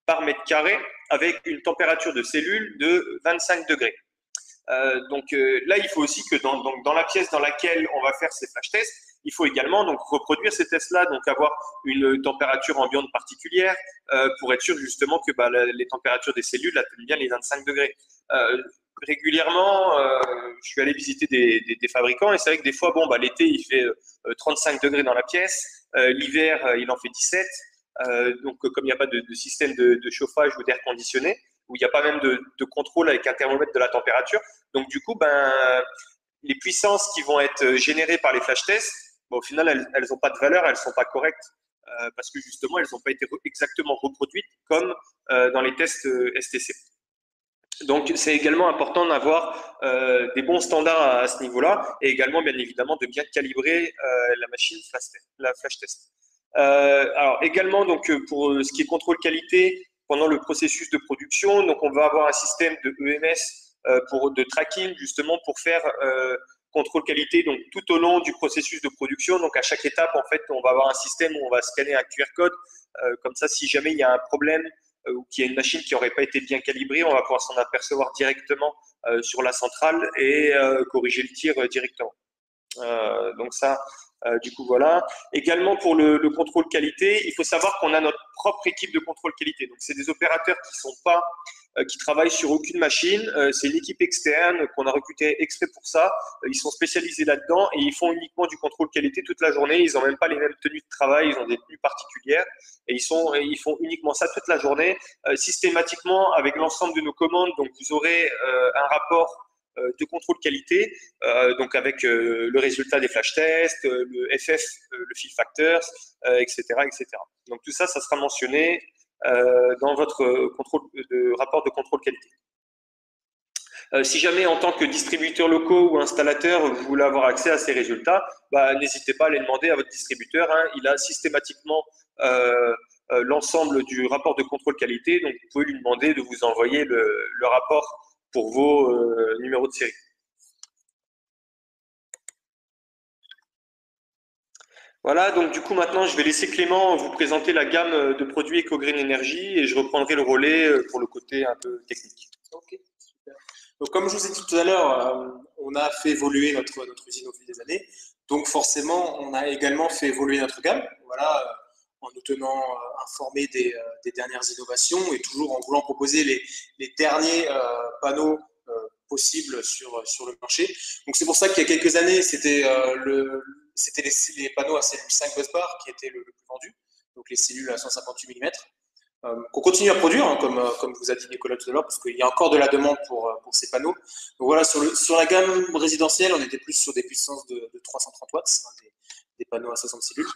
par mètre carré avec une température de cellule de 25 degrés. Là, il faut aussi que dans la pièce dans laquelle on va faire ces flash tests, il faut également donc reproduire ces tests-là, donc avoir une température ambiante particulière pour être sûr justement que les températures des cellules atteignent bien les 25 degrés. Régulièrement, je suis allé visiter des fabricants et c'est vrai que des fois, l'été, il fait 35 degrés dans la pièce, l'hiver, il en fait 17. Donc, comme il n'y a pas de système de chauffage ou d'air conditionné, où il n'y a pas même de contrôle avec un thermomètre de la température. Donc, du coup, les puissances qui vont être générées par les flash tests, au final, elles n'ont pas de valeur, elles ne sont pas correctes parce que justement, elles n'ont pas été exactement reproduites comme dans les tests STC. Donc, c'est également important d'avoir des bons standards à ce niveau-là et également, bien évidemment, de bien calibrer la machine la flash test. Alors, également, donc, pour ce qui est contrôle qualité, pendant le processus de production, donc on va avoir un système de EMS de tracking, justement, pour faire contrôle qualité donc tout au long du processus de production. Donc, à chaque étape, en fait, on va avoir un système où on va scanner un QR code. Comme ça, si jamais il y a un problème ou qu'il y a une machine qui n'aurait pas été bien calibrée, on va pouvoir s'en apercevoir directement sur la centrale et corriger le tir directement. Donc ça, du coup, voilà. Également, pour le contrôle qualité, il faut savoir qu'on a notre propre équipe de contrôle qualité. Donc, c'est des opérateurs qui travaillent sur aucune machine. C'est une équipe externe qu'on a recrutée exprès pour ça. Ils sont spécialisés là-dedans et ils font uniquement du contrôle qualité toute la journée. Ils n'ont même pas les mêmes tenues de travail. Ils ont des tenues particulières et ils font uniquement ça toute la journée, systématiquement avec l'ensemble de nos commandes. Donc, vous aurez un rapport de contrôle qualité, donc avec le résultat des flash tests, le FF, le fill factors, etc., etc. Donc tout ça, ça sera mentionné dans votre rapport de contrôle qualité. Si jamais en tant que distributeur locaux ou installateur, vous voulez avoir accès à ces résultats, n'hésitez pas à les demander à votre distributeur. Hein. Il a systématiquement l'ensemble du rapport de contrôle qualité, donc vous pouvez lui demander de vous envoyer le rapport pour vos numéros de série. Voilà, donc du coup maintenant je vais laisser Clément vous présenter la gamme de produits EcoGreen Energy et je reprendrai le relais pour le côté un peu technique. Ok, super. Donc comme je vous ai dit tout à l'heure, on a fait évoluer notre usine au fil des années. Donc forcément, on a également fait évoluer notre gamme. Voilà, en nous tenant informés des dernières innovations et toujours en voulant proposer les derniers panneaux possibles sur le marché. Donc c'est pour ça qu'il y a quelques années, c'était les panneaux à cellule 5 busbar qui étaient le plus vendu, donc les cellules à 158 mm. Qu'on continue à produire, hein, comme vous a dit Nicolas tout à l'heure, parce qu'il y a encore de la demande pour ces panneaux. Donc voilà, sur la gamme résidentielle, on était plus sur des puissances de 330 watts, hein, des panneaux à 60 cellules.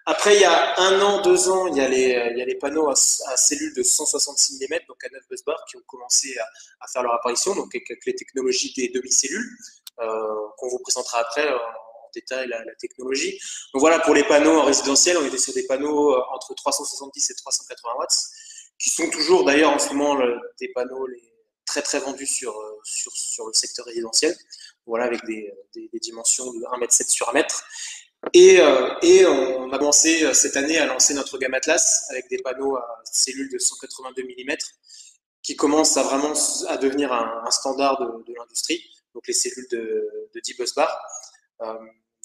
Après, il y a 1 an, 2 ans, il y a les panneaux à cellules de 166 mm, donc à 9 busbar, qui ont commencé à faire leur apparition, donc avec les technologies des demi-cellules, qu'on vous présentera après en détail la technologie. Donc voilà, pour les panneaux résidentiels, on était sur des panneaux entre 370 et 380 watts, qui sont toujours d'ailleurs en ce moment des panneaux très très vendus sur le secteur résidentiel. Voilà, avec des dimensions de 1,7 m sur 1 m. Et on a commencé cette année à lancer notre gamme Atlas avec des panneaux à cellules de 182 mm qui commencent à devenir un standard de l'industrie, donc les cellules de 10 busbar.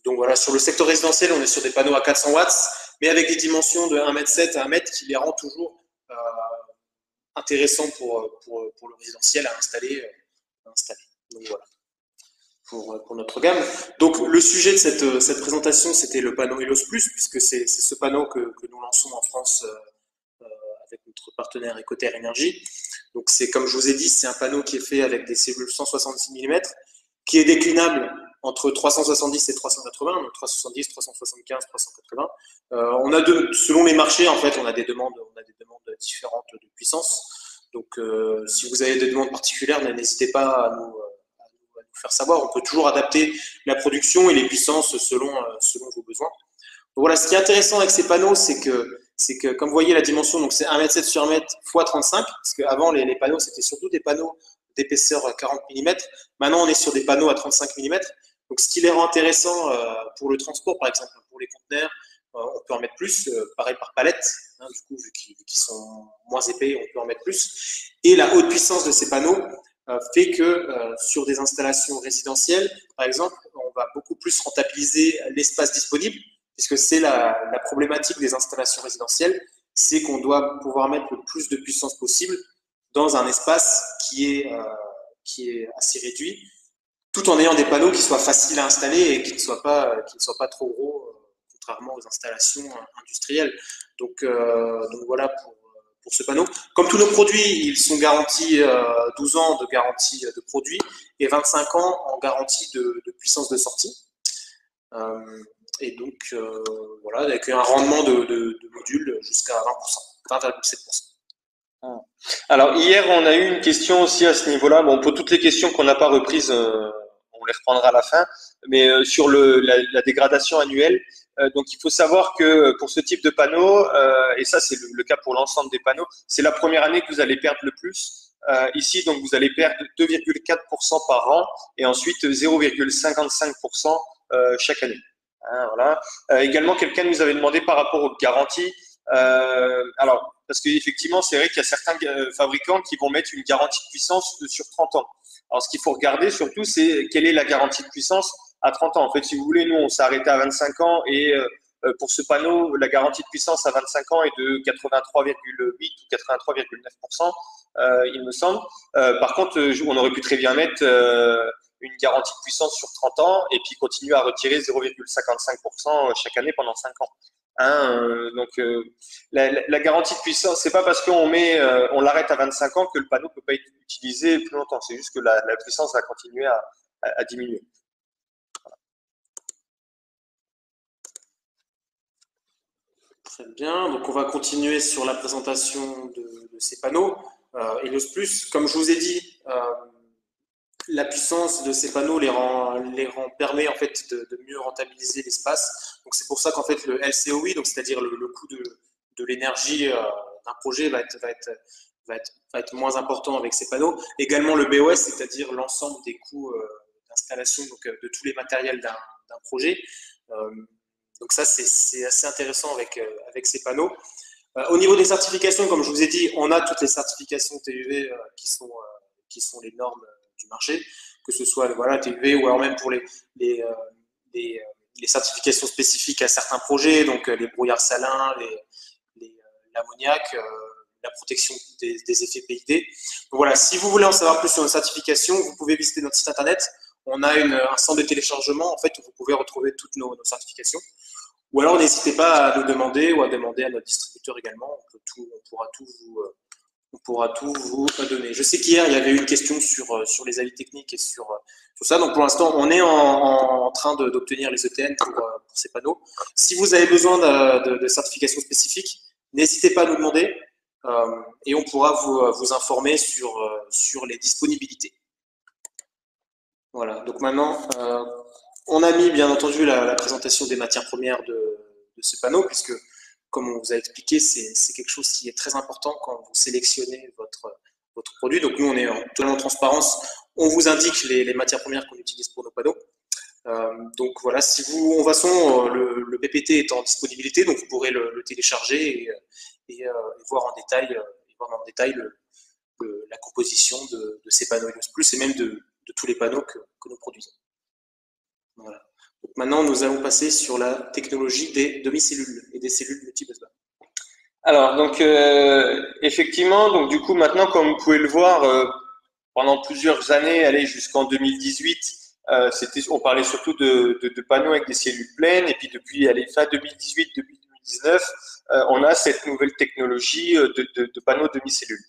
Donc voilà, sur le secteur résidentiel, on est sur des panneaux à 400 watts, mais avec des dimensions de 1,7 m à 1 m qui les rend toujours intéressants pour le résidentiel à installer. Donc voilà. Pour notre gamme. Donc le sujet de cette présentation, c'était le panneau Elos Plus, puisque c'est ce panneau que nous lançons en France avec notre partenaire Ecoter Énergie. Donc c'est, comme je vous ai dit, c'est un panneau qui est fait avec des cellules 166 mm, qui est déclinable entre 370 et 380, donc 370, 375, 380. On a selon les marchés, en fait, on a des demandes différentes de puissance. Donc si vous avez des demandes particulières, n'hésitez pas à nous faire savoir. On peut toujours adapter la production et les puissances selon vos besoins. Donc voilà, ce qui est intéressant avec ces panneaux, c'est que comme vous voyez la dimension, donc c'est 1,7 m sur 1 m x 35, parce qu'avant les panneaux c'était surtout des panneaux d'épaisseur 40 mm. Maintenant on est sur des panneaux à 35 mm. Donc ce qui les rend intéressants pour le transport, par exemple, pour les conteneurs, on peut en mettre plus, pareil par palette, hein, du coup vu qu'ils sont moins épais, on peut en mettre plus. Et la haute puissance de ces panneaux fait que sur des installations résidentielles, par exemple, on va beaucoup plus rentabiliser l'espace disponible, puisque c'est la problématique des installations résidentielles, c'est qu'on doit pouvoir mettre le plus de puissance possible dans un espace qui est assez réduit, tout en ayant des panneaux qui soient faciles à installer et qui ne soient pas trop gros, contrairement aux installations industrielles. Donc voilà pour ce panneau. Comme tous nos produits, ils sont garantis 12 ans de garantie de produit et 25 ans en garantie de puissance de sortie. Et donc, voilà, avec un rendement de module jusqu'à 20,7%. Alors, hier, on a eu une question aussi à ce niveau-là. Bon, pour toutes les questions qu'on n'a pas reprises, on les reprendra à la fin. Mais sur la dégradation annuelle, donc il faut savoir que pour ce type de panneau, et ça c'est le cas pour l'ensemble des panneaux, c'est la première année que vous allez perdre le plus. Ici, donc vous allez perdre 2,4% par an et ensuite 0,55% chaque année. Hein, voilà. Également, quelqu'un nous avait demandé par rapport aux garanties. Alors, parce qu'effectivement, c'est vrai qu'il y a certains fabricants qui vont mettre une garantie de puissance sur 30 ans. Alors, ce qu'il faut regarder surtout, c'est quelle est la garantie de puissance à 30 ans. En fait, si vous voulez, nous, on s'est arrêté à 25 ans et pour ce panneau, la garantie de puissance à 25 ans est de 83,8 ou 83,9%, il me semble. Par contre, on aurait pu très bien mettre une garantie de puissance sur 30 ans et puis continuer à retirer 0,55% chaque année pendant 5 ans. Hein, donc, la garantie de puissance, c'est pas parce qu'on on l'arrête à 25 ans que le panneau peut pas être utilisé plus longtemps. C'est juste que la puissance va continuer à diminuer. Voilà. Très bien. Donc, on va continuer sur la présentation de ces panneaux. Elos Plus, comme je vous ai dit, la puissance de ces panneaux permet en fait de mieux rentabiliser l'espace. Donc c'est pour ça qu'en fait le LCOI, donc c'est-à-dire le coût de l'énergie d'un projet va être moins important avec ces panneaux. Également le BOS, c'est-à-dire l'ensemble des coûts d'installation de tous les matériels d'un projet. Donc ça c'est assez intéressant avec ces panneaux. Au niveau des certifications, comme je vous ai dit, on a toutes les certifications TUV qui sont les normes du marché, que ce soit voilà, TUV ou alors même pour les certifications spécifiques à certains projets, donc les brouillards salins, l'ammoniac, la protection des effets PID. Donc voilà, si vous voulez en savoir plus sur nos certifications, vous pouvez visiter notre site internet. On a un centre de téléchargement en fait, où vous pouvez retrouver toutes nos certifications. Ou alors n'hésitez pas à nous demander ou à demander à notre distributeur également. On pourra tout vous donner. Je sais qu'hier, il y avait eu une question sur les avis techniques et sur ça. Donc, pour l'instant, on est en train d'obtenir les ETN pour ces panneaux. Si vous avez besoin de certifications spécifiques, n'hésitez pas à nous demander et on pourra vous informer sur les disponibilités. Voilà. Donc, maintenant, on a mis bien entendu la présentation des matières premières de ce panneau, puisque comme on vous a expliqué, c'est quelque chose qui est très important quand vous sélectionnez votre produit. Donc nous, on est en totalement transparence. On vous indique les matières premières qu'on utilise pour nos panneaux. Donc voilà, si vous, en façon, le PPT est en disponibilité, donc vous pourrez le télécharger et voir en détail, la composition de ces panneaux Plus et même de tous les panneaux que nous produisons. Voilà. Donc maintenant, nous allons passer sur la technologie des demi-cellules et des cellules multi-busbar. Alors, donc, effectivement, donc du coup, maintenant, comme vous pouvez le voir, pendant plusieurs années, allez jusqu'en 2018, on parlait surtout de panneaux avec des cellules pleines, et puis depuis fin 2018, depuis 2019, on a cette nouvelle technologie de panneaux demi-cellules.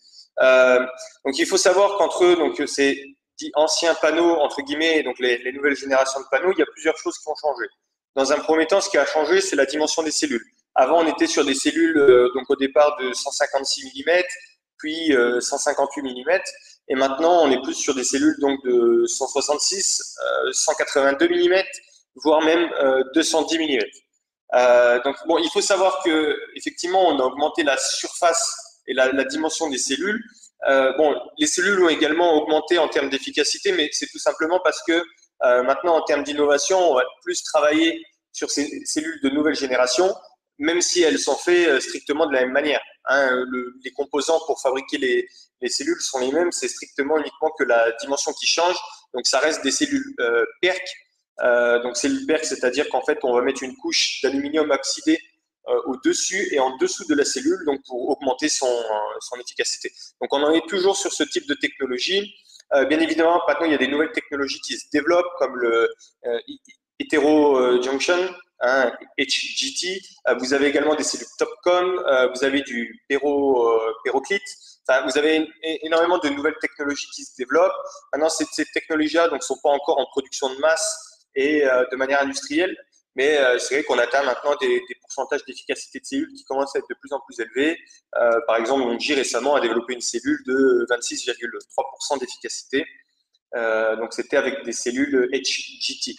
Donc, il faut savoir qu'entre eux, donc ces anciens panneaux, entre guillemets, donc les nouvelles générations de panneaux, il y a plusieurs choses qui ont changé. Dans un premier temps, ce qui a changé, c'est la dimension des cellules. Avant, on était sur des cellules, donc au départ de 156 mm, puis 158 mm, et maintenant, on est plus sur des cellules donc de 166, 182 mm, voire même 210 mm. Donc, bon, il faut savoir que effectivement, on a augmenté la surface et la dimension des cellules. Bon, les cellules ont également augmenté en termes d'efficacité, mais c'est tout simplement parce que maintenant, en termes d'innovation, on va plus travailler sur ces cellules de nouvelle génération, même si elles sont faites strictement de la même manière. Hein, les composants pour fabriquer les cellules sont les mêmes, c'est strictement uniquement que la dimension qui change. Donc, ça reste des cellules PERC. Donc, cellules PERC, c'est-à-dire qu'en fait, on va mettre une couche d'aluminium oxydé au-dessus et en dessous de la cellule, donc pour augmenter son efficacité. Donc, on en est toujours sur ce type de technologie. Bien évidemment, maintenant, il y a des nouvelles technologies qui se développent, comme le Hetero-Junction, hein, HGT. Vous avez également des cellules Topcon, vous avez du péroclite. Enfin, vous avez énormément de nouvelles technologies qui se développent. Maintenant, ces technologies-là ne sont pas encore en production de masse et de manière industrielle, mais c'est vrai qu'on atteint maintenant des pourcentages d'efficacité de cellules qui commencent à être de plus en plus élevés. Par exemple, Longi récemment a développé une cellule de 26,3% d'efficacité. Donc, c'était avec des cellules HGT.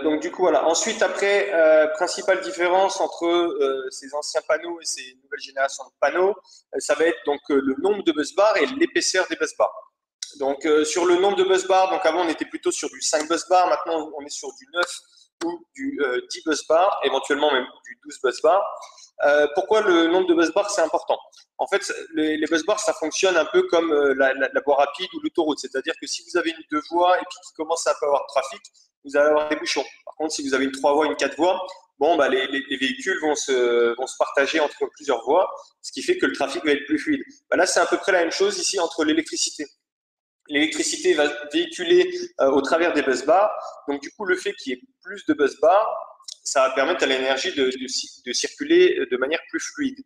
Donc du coup voilà. Ensuite après, principale différence entre ces anciens panneaux et ces nouvelles générations de panneaux, ça va être donc le nombre de busbars et l'épaisseur des busbars. Donc sur le nombre de busbars, donc avant on était plutôt sur du 5 busbars, maintenant on est sur du 9 ou du 10 busbars, éventuellement même du 12 busbars. Pourquoi le nombre de busbars c'est important? En fait, les busbars ça fonctionne un peu comme la voie rapide ou l'autoroute, c'est-à-dire que si vous avez une 2 voies et puis qui commence à un peu avoir de trafic, vous allez avoir des bouchons. Par contre, si vous avez une 3 voies, une 4 voies, bon, bah, les véhicules vont se partager entre plusieurs voies, ce qui fait que le trafic va être plus fluide. Bah, là, c'est à peu près la même chose ici entre l'électricité. L'électricité va véhiculer au travers des busbars. Donc, du coup, le fait qu'il y ait plus de busbars, ça va permettre à l'énergie de circuler de manière plus fluide.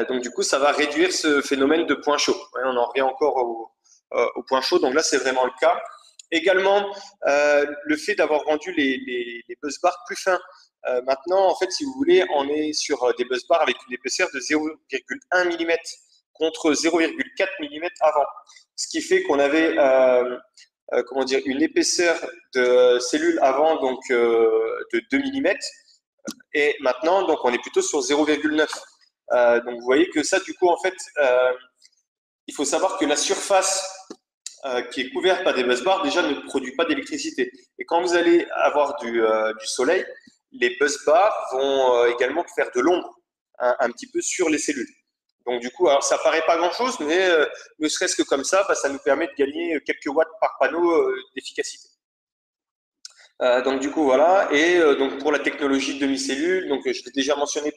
Donc, du coup, ça va réduire ce phénomène de point chaud. Ouais, on en revient encore au point chaud. Donc là, c'est vraiment le cas. Également, le fait d'avoir rendu les busbars plus fins. Maintenant, en fait, si vous voulez, on est sur des busbars avec une épaisseur de 0,1 mm contre 0,4 mm avant. Ce qui fait qu'on avait comment dire, une épaisseur de cellules avant donc, de 2 mm et maintenant, donc, on est plutôt sur 0,9. Donc, vous voyez que ça, du coup, en fait, il faut savoir que la surface qui est couverte par des busbars, déjà ne produit pas d'électricité. Et quand vous allez avoir du soleil, les busbars vont également faire de l'ombre un petit peu sur les cellules. Donc du coup, alors ça paraît pas grand-chose, mais ne serait-ce que comme ça, bah, ça nous permet de gagner quelques watts par panneau d'efficacité. Donc du coup voilà, et donc pour la technologie demi-cellule, donc je l'ai déjà mentionné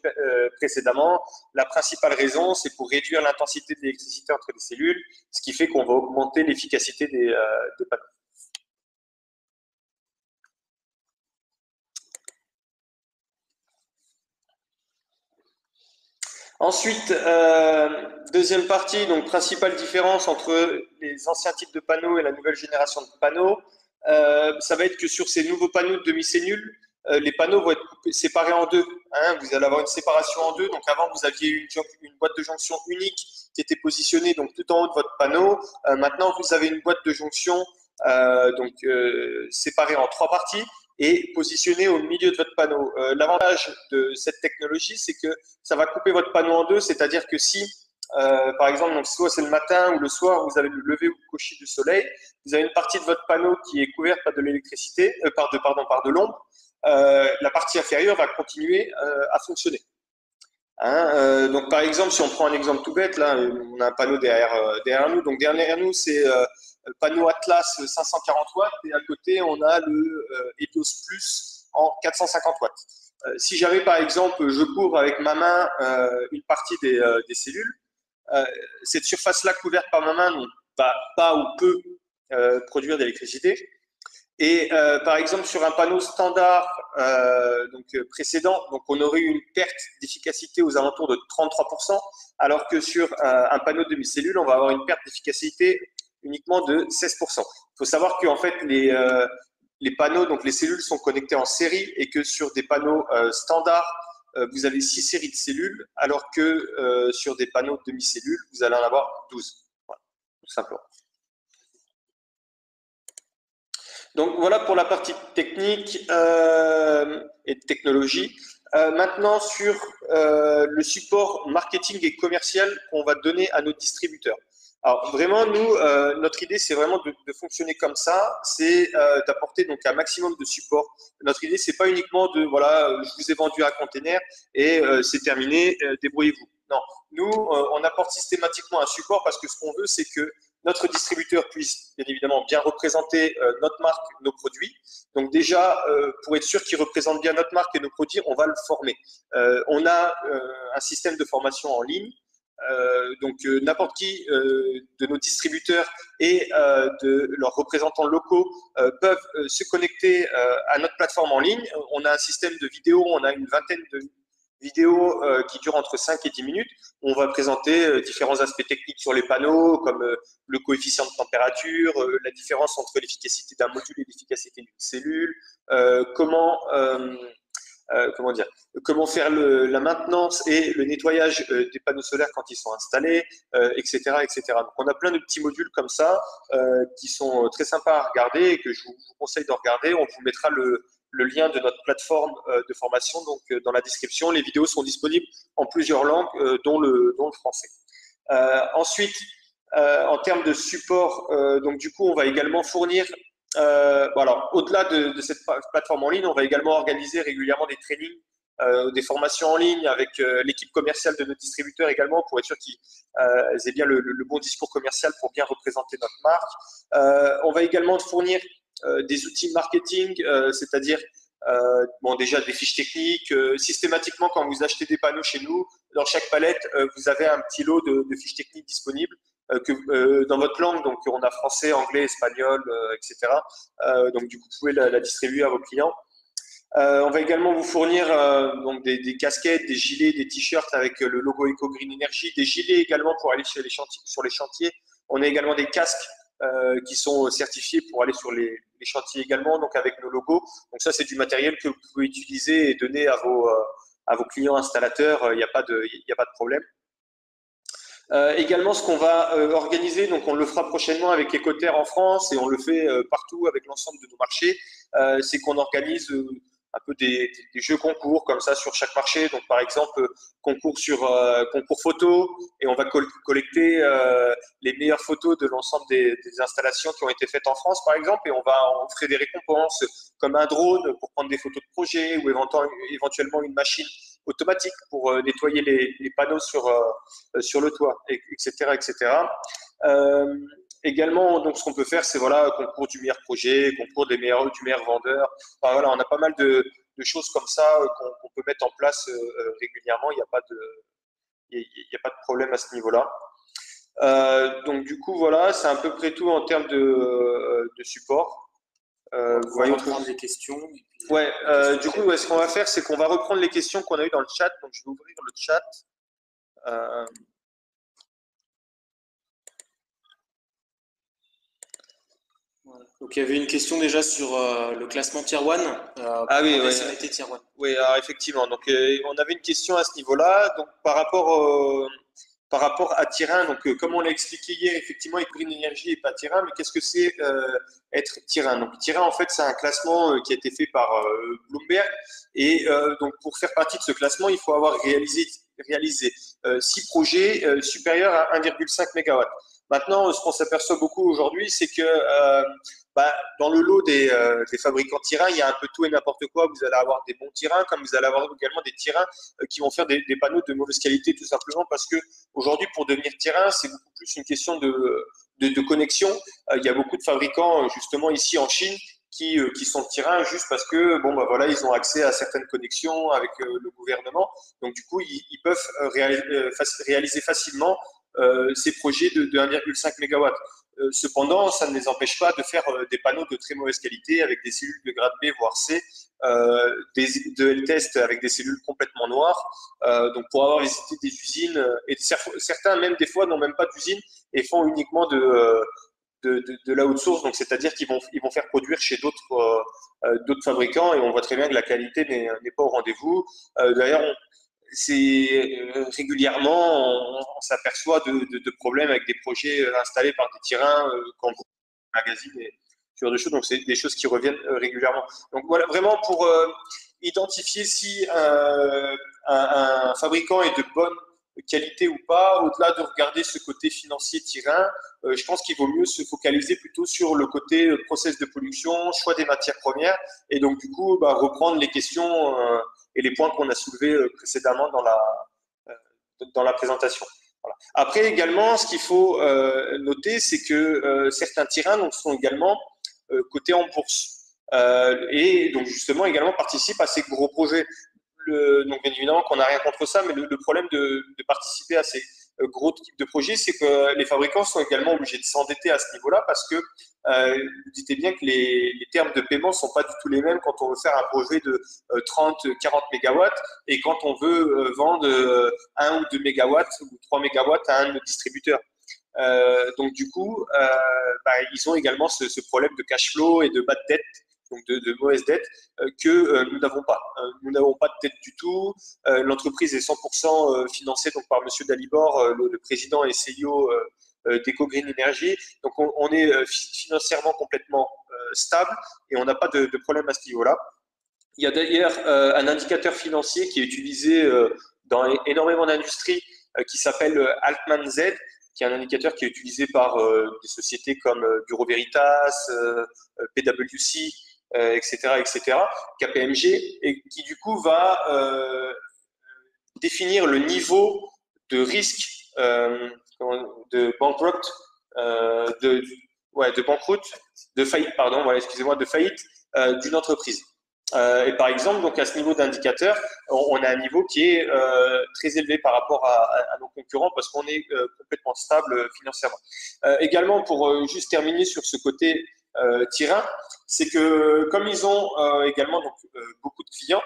précédemment, la principale raison c'est pour réduire l'intensité de l'électricité entre les cellules, ce qui fait qu'on va augmenter l'efficacité des panneaux. Ensuite, deuxième partie, donc principale différence entre les anciens types de panneaux et la nouvelle génération de panneaux, ça va être que sur ces nouveaux panneaux de demi-cellules, les panneaux vont être séparés en deux. Hein, vous allez avoir une séparation en deux. Donc avant, vous aviez une boîte de jonction unique qui était positionnée donc tout en haut de votre panneau. Maintenant, vous avez une boîte de jonction donc séparé en 3 parties et positionné au milieu de votre panneau. L'avantage de cette technologie, c'est que ça va couper votre panneau en deux, c'est-à-dire que si, par exemple, donc soit c'est le matin ou le soir, vous avez le lever ou le coucher du soleil, vous avez une partie de votre panneau qui est couverte par de l'électricité, par de l'ombre, la partie inférieure va continuer à fonctionner. Hein, donc par exemple, si on prend un exemple tout bête, là, on a un panneau derrière nous. Donc derrière nous, c'est le panneau Atlas 540 watts et à côté, on a le Ethos Plus en 450 watts. Si j'avais par exemple, je couvre avec ma main une partie des cellules, cette surface-là couverte par ma main ne va pas ou peu produire d'électricité. Et par exemple, sur un panneau standard précédent, donc on aurait eu une perte d'efficacité aux alentours de 33%, alors que sur un panneau demi-cellule, on va avoir une perte d'efficacité uniquement de 16%. Il faut savoir qu'en fait, les panneaux, donc les cellules sont connectées en série et que sur des panneaux standards, vous avez 6 séries de cellules, alors que sur des panneaux demi-cellules, vous allez en avoir 12. Voilà, tout simplement. Donc voilà pour la partie technique et de technologie. Maintenant sur le support marketing et commercial qu'on va donner à nos distributeurs. Alors vraiment, nous, notre idée, c'est vraiment de fonctionner comme ça, c'est d'apporter donc un maximum de support. Notre idée, c'est pas uniquement de voilà, je vous ai vendu un container et c'est terminé, débrouillez-vous. Non, nous, on apporte systématiquement un support parce que ce qu'on veut, c'est que notre distributeur puisse bien évidemment bien représenter notre marque, nos produits. Donc déjà, pour être sûr qu'il représente bien notre marque et nos produits, on va le former. On a un système de formation en ligne. N'importe qui de nos distributeurs et de leurs représentants locaux peuvent se connecter à notre plateforme en ligne. On a un système de vidéos, on a une vingtaine de vidéos qui durent entre 5 et 10 minutes. On va présenter différents aspects techniques sur les panneaux, comme le coefficient de température, la différence entre l'efficacité d'un module et l'efficacité d'une cellule, comment faire la maintenance et le nettoyage des panneaux solaires quand ils sont installés, etc., etc. Donc, on a plein de petits modules comme ça qui sont très sympas à regarder et que je vous conseille de regarder. On vous mettra le lien de notre plateforme de formation donc dans la description. Les vidéos sont disponibles en plusieurs langues, dont le français. Ensuite, en termes de support, donc du coup, on va également fournir voilà, au-delà de cette plateforme en ligne, on va également organiser régulièrement des trainings, des formations en ligne avec l'équipe commerciale de nos distributeurs également pour être sûr qu'ils aient bien le bon discours commercial pour bien représenter notre marque. On va également fournir des outils marketing, c'est-à-dire déjà des fiches techniques. Systématiquement, quand vous achetez des panneaux chez nous, dans chaque palette, vous avez un petit lot de fiches techniques disponibles dans votre langue, donc on a français, anglais, espagnol, etc. Donc du coup, vous pouvez la distribuer à vos clients. On va également vous fournir donc des casquettes, des gilets, des t-shirts avec le logo Eco Green Energy, des gilets également pour aller sur les chantiers. On a également des casques qui sont certifiés pour aller sur les chantiers également, donc avec nos logos. Donc ça, c'est du matériel que vous pouvez utiliser et donner à vos clients installateurs. Il n'y a pas de problème. Également, ce qu'on va organiser, donc on le fera prochainement avec Ecoterre en France et on le fait partout avec l'ensemble de nos marchés, c'est qu'on organise un peu des jeux concours comme ça sur chaque marché. Donc par exemple, concours photo et on va collecter les meilleures photos de l'ensemble des installations qui ont été faites en France par exemple et on ferait des récompenses comme un drone pour prendre des photos de projet ou éventuellement une machine automatique pour nettoyer les panneaux sur le toit, etc., etc. Également, donc, ce qu'on peut faire, c'est voilà, concours du meilleur projet, concours du meilleur vendeur. Enfin, voilà, on a pas mal de choses comme ça qu'on peut mettre en place régulièrement. Il n'y a pas de problème à ce niveau-là. Donc, du coup, voilà, c'est à peu près tout en termes de support. Vous voyez, reprendre les questions. Ouais, du coup, ce qu'on va faire, c'est qu'on va reprendre les questions qu'on a eues dans le chat. Donc, je vais ouvrir le chat. Voilà. Donc, il y avait une question déjà sur le classement Tier 1. Ah oui, oui. Tier 1. Oui, alors effectivement. Donc, on avait une question à ce niveau-là. Donc, par rapport par rapport à Tyrin, donc comme on l'a expliqué hier, effectivement, Green Energy n'est pas Tyrin, mais qu'est-ce que c'est être Tyrin? Donc Tyrin, en fait, c'est un classement qui a été fait par Bloomberg, et donc pour faire partie de ce classement, il faut avoir réalisé 6 projets supérieurs à 1,5 MW. Maintenant, ce qu'on s'aperçoit beaucoup aujourd'hui, c'est que dans le lot des fabricants Tyrin, il y a un peu tout et n'importe quoi. Vous allez avoir des bons Tyrins, comme vous allez avoir également des Tyrins qui vont faire des panneaux de mauvaise qualité, tout simplement parce que aujourd'hui, pour devenir Tyrin, c'est beaucoup plus une question de connexion. Il y a beaucoup de fabricants, justement, ici en Chine, qui sont Tyrin juste parce que voilà, ils ont accès à certaines connexions avec le gouvernement. Donc du coup, ils peuvent réaliser facilement ces projets de 1,5 MW. Cependant, ça ne les empêche pas de faire des panneaux de très mauvaise qualité avec des cellules de grade B, voire C, de L-test avec des cellules complètement noires. Donc, pour avoir visité des usines, et certains, même des fois, n'ont même pas d'usine et font uniquement de la outsource. Donc, c'est-à-dire qu'ils vont faire produire chez d'autres fabricants, et on voit très bien que la qualité n'est pas au rendez-vous. D'ailleurs, régulièrement, on s'aperçoit de problèmes avec des projets installés par des Tyrins quand vous magazine et ce genre de choses. Donc, c'est des choses qui reviennent régulièrement. Donc, voilà, vraiment pour identifier si un fabricant est de bonne qualité ou pas, au-delà de regarder ce côté financier Tyrin, je pense qu'il vaut mieux se focaliser plutôt sur le côté process de production, choix des matières premières, et donc du coup reprendre les questions et les points qu'on a soulevés précédemment dans la présentation. Voilà. Après également, ce qu'il faut noter, c'est que certains Tyrins donc, sont également cotés en bourse et donc justement également participent à ces gros projets. Donc bien évidemment qu'on n'a rien contre ça, mais le problème de participer à ces gros types de projets, c'est que les fabricants sont également obligés de s'endetter à ce niveau-là parce que vous dites bien que les termes de paiement ne sont pas du tout les mêmes quand on veut faire un projet de 30-40 MW et quand on veut vendre 1 ou 2 MW ou 3 MW à un distributeur. Donc du coup, ils ont également ce problème de cash flow et de bad debt, donc de mauvaise dette, que nous n'avons pas. Nous n'avons pas de dette du tout. L'entreprise est 100% financée donc, par M. Dalibor, le président et CEO d'Eco Green Energy. Donc on est financièrement complètement stable et on n'a pas de problème à ce niveau-là. Il y a d'ailleurs un indicateur financier qui est utilisé dans énormément d'industries qui s'appelle Altman Z, qui est un indicateur qui est utilisé par des sociétés comme Bureau Veritas, PwC, etc., KPMG, et qui du coup va définir le niveau de risque de banqueroute, de faillite, pardon, voilà, excusez-moi, de faillite d'une entreprise. Et par exemple, donc à ce niveau d'indicateur, on a un niveau qui est très élevé par rapport à nos concurrents parce qu'on est complètement stable financièrement. Également, pour juste terminer sur ce côté Tyrin, c'est que comme ils ont également donc, beaucoup de clients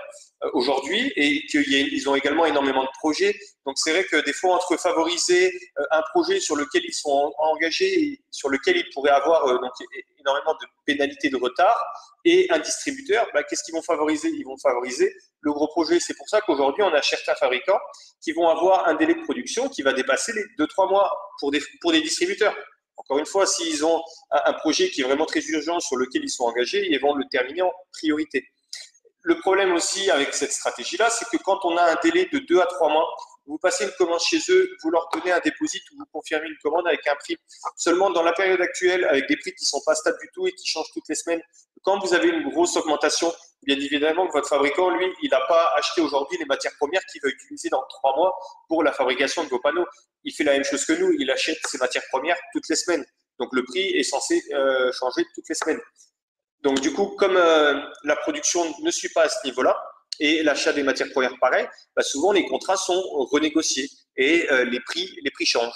aujourd'hui et qu'ils ont également énormément de projets, donc c'est vrai que des fois entre favoriser un projet sur lequel ils sont engagés et sur lequel ils pourraient avoir donc, énormément de pénalités de retard et un distributeur, qu'est-ce qu'ils vont favoriser? Ils vont favoriser le gros projet. C'est pour ça qu'aujourd'hui, on a certains fabricants qui vont avoir un délai de production qui va dépasser les 2-3 mois pour des distributeurs. Encore une fois, s'ils ont un projet qui est vraiment très urgent sur lequel ils sont engagés, ils vont le terminer en priorité. Le problème aussi avec cette stratégie-là, c'est que quand on a un délai de 2 à 3 mois, vous passez une commande chez eux, vous leur donnez un dépôt ou vous confirmez une commande avec un prix. Seulement dans la période actuelle, avec des prix qui ne sont pas stables du tout et qui changent toutes les semaines, quand vous avez une grosse augmentation, bien évidemment que votre fabricant, lui, il n'a pas acheté aujourd'hui les matières premières qu'il va utiliser dans 3 mois pour la fabrication de vos panneaux. Il fait la même chose que nous, il achète ses matières premières toutes les semaines. Donc le prix est censé changer toutes les semaines. Donc du coup, comme la production ne suit pas à ce niveau-là, et l'achat des matières premières pareil, souvent les contrats sont renégociés et les prix changent.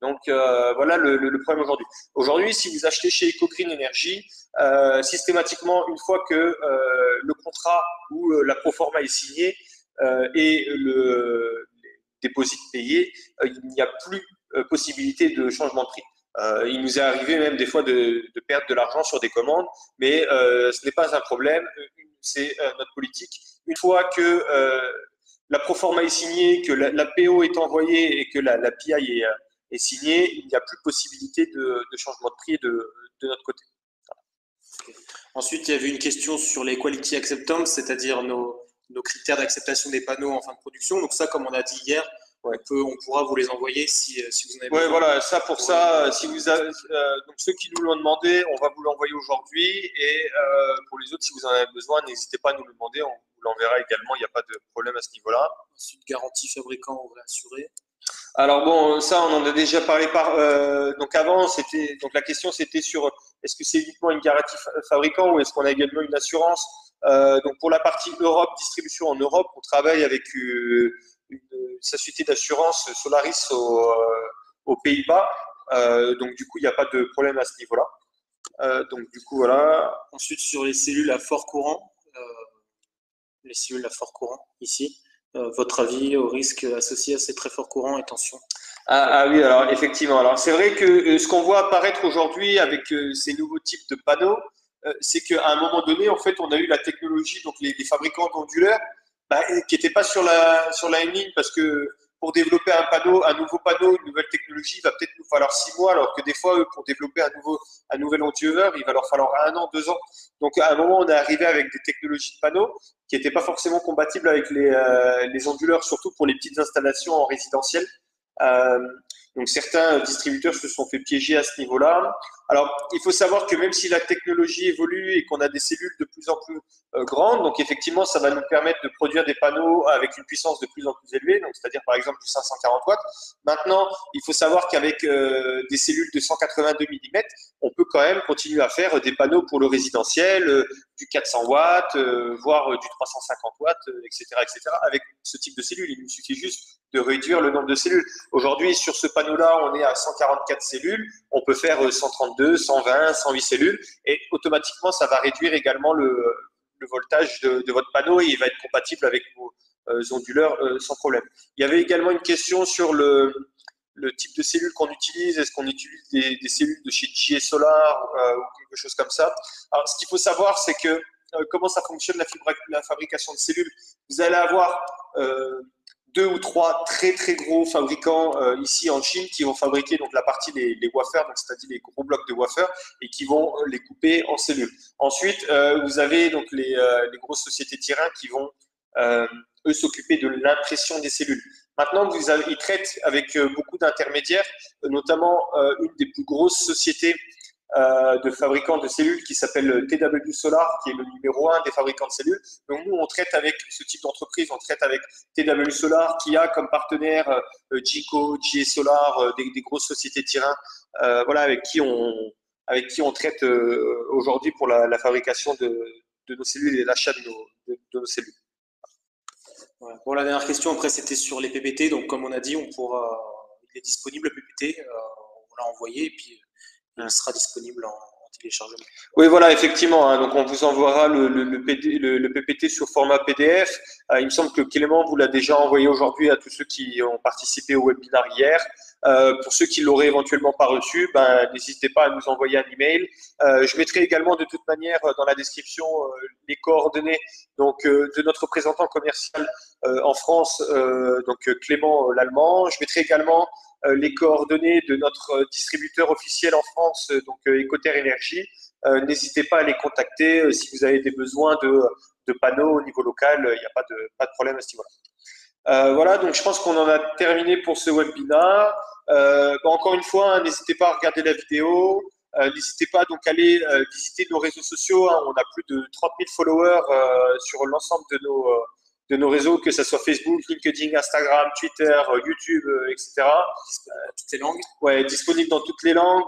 Donc voilà le problème aujourd'hui. Aujourd'hui, si vous achetez chez Eco Green Energy, systématiquement, une fois que le contrat ou la proforma est signé et le dépôt payé, il n'y a plus possibilité de changement de prix. Il nous est arrivé même des fois de perdre de l'argent sur des commandes, mais ce n'est pas un problème. C'est notre politique. Une fois que la proforma est signée, que la PO est envoyée et que la PI est signée, il n'y a plus de possibilité de changement de prix de notre côté. Okay. Ensuite, il y avait une question sur les quality acceptance, c'est-à-dire nos critères d'acceptation des panneaux en fin de production. Donc ça, comme on a dit hier, ouais, on pourra vous les envoyer si vous en avez besoin. Oui, voilà, ça pour ça, si vous avez, donc ceux qui nous l'ont demandé, on va vous l'envoyer aujourd'hui, et pour les autres, si vous en avez besoin, n'hésitez pas à nous le demander, on vous l'enverra également, il n'y a pas de problème à ce niveau-là. Ensuite, garantie fabricant ou réassuré. Alors bon, ça on en a déjà parlé donc avant, donc la question c'était sur est-ce que c'est uniquement une garantie fabricant ou est-ce qu'on a également une assurance. Donc pour la partie Europe, distribution en Europe, on travaille avec une société d'assurance Solaris aux Pays-Bas. Donc du coup, il n'y a pas de problème à ce niveau-là. Donc du coup, voilà. Ensuite, sur les cellules à fort courant, ici, votre avis au risque associé à ces très forts courants et tensions? Ah oui, alors effectivement. Alors c'est vrai que ce qu'on voit apparaître aujourd'hui avec ces nouveaux types de panneaux, c'est qu'à un moment donné, en fait, on a eu la technologie, donc les fabricants d'onduleurs, qui n'étaient pas sur la ligne, parce que pour développer un nouveau panneau, une nouvelle technologie, il va peut-être nous falloir 6 mois, alors que des fois, eux, pour développer un nouvel onduleur, il va leur falloir 1 an, 2 ans. Donc à un moment, on est arrivé avec des technologies de panneaux qui n'étaient pas forcément compatibles avec les onduleurs, surtout pour les petites installations en résidentiel. Donc certains distributeurs se sont fait piéger à ce niveau-là. Alors, il faut savoir que même si la technologie évolue et qu'on a des cellules de plus en plus grandes, donc effectivement, ça va nous permettre de produire des panneaux avec une puissance de plus en plus élevée, donc c'est-à-dire par exemple du 540 watts. Maintenant, il faut savoir qu'avec des cellules de 182 mm, on peut quand même continuer à faire des panneaux pour le résidentiel, du 400 watts, voire du 350 watts, etc., etc. Avec ce type de cellules, il nous suffit juste de réduire le nombre de cellules. Aujourd'hui, sur ce panneau-là, on est à 144 cellules. On peut faire 132, 120, 108 cellules. Et automatiquement, ça va réduire également le voltage de votre panneau et il va être compatible avec vos onduleurs sans problème. Il y avait également une question sur le type de cellules qu'on utilise. Est-ce qu'on utilise des cellules de chez JA Solar ou quelque chose comme ça? Alors, ce qu'il faut savoir, c'est que comment ça fonctionne la fabrication de cellules. Vous allez avoir 2 ou 3 très très gros fabricants ici en Chine qui vont fabriquer donc la partie les wafers, donc c'est-à-dire les gros blocs de wafers, et qui vont les couper en cellules. Ensuite, vous avez donc les grosses sociétés terrain qui vont eux s'occuper de l'impression des cellules. Maintenant, ils traitent avec beaucoup d'intermédiaires, notamment une des plus grosses sociétés de fabricants de cellules qui s'appelle TW Solar, qui est le numéro 1 des fabricants de cellules. Donc nous, on traite avec ce type d'entreprise, on traite avec TW Solar, qui a comme partenaire Jico, JA Solar, des grosses sociétés de terrain, voilà, avec qui on traite aujourd'hui pour la fabrication de nos cellules et l'achat de nos cellules. Voilà. Bon, la dernière question, après, c'était sur les PPT. Donc, comme on a dit, il est disponible le PPT. On l'a envoyé et puis il sera disponible en téléchargement. Oui, voilà, effectivement. Donc, on vous envoiera le PPT sur format PDF. Il me semble que Clément vous l'a déjà envoyé aujourd'hui à tous ceux qui ont participé au webinaire hier. Pour ceux qui l'auraient éventuellement pas reçu, n'hésitez pas à nous envoyer un email. Je mettrai également de toute manière dans la description les coordonnées donc de notre représentant commercial en France, donc Clément l'Allemand. Je mettrai également les coordonnées de notre distributeur officiel en France, donc Ecoterre Énergie. N'hésitez pas à les contacter si vous avez des besoins de panneaux au niveau local. Il n'y a pas de problème à ce niveau-là. Voilà, donc je pense qu'on en a terminé pour ce webinaire. Encore une fois, hein, n'hésitez pas à regarder la vidéo. N'hésitez pas donc à aller visiter nos réseaux sociaux. Hein. On a plus de 30 000 followers sur l'ensemble de nos réseaux, que ce soit Facebook, LinkedIn, Instagram, Twitter, YouTube, etc. Toutes les langues. Ouais, disponible dans toutes les langues.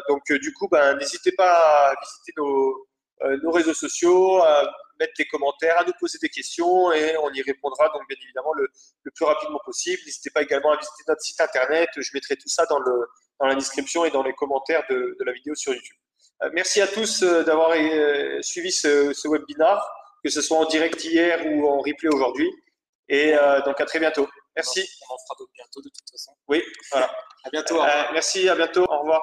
Donc, du coup, n'hésitez pas à visiter nos réseaux sociaux, à mettre des commentaires, à nous poser des questions et on y répondra donc bien évidemment le plus rapidement possible. N'hésitez pas également à visiter notre site internet. Je mettrai tout ça dans la description et dans les commentaires de la vidéo sur YouTube. Merci à tous d'avoir suivi ce webinaire, que ce soit en direct hier ou en replay aujourd'hui. Et donc à très bientôt. Merci. On en fera d'autres bientôt de toute façon. Oui, voilà. À bientôt. Au revoir. Merci, à bientôt. Au revoir.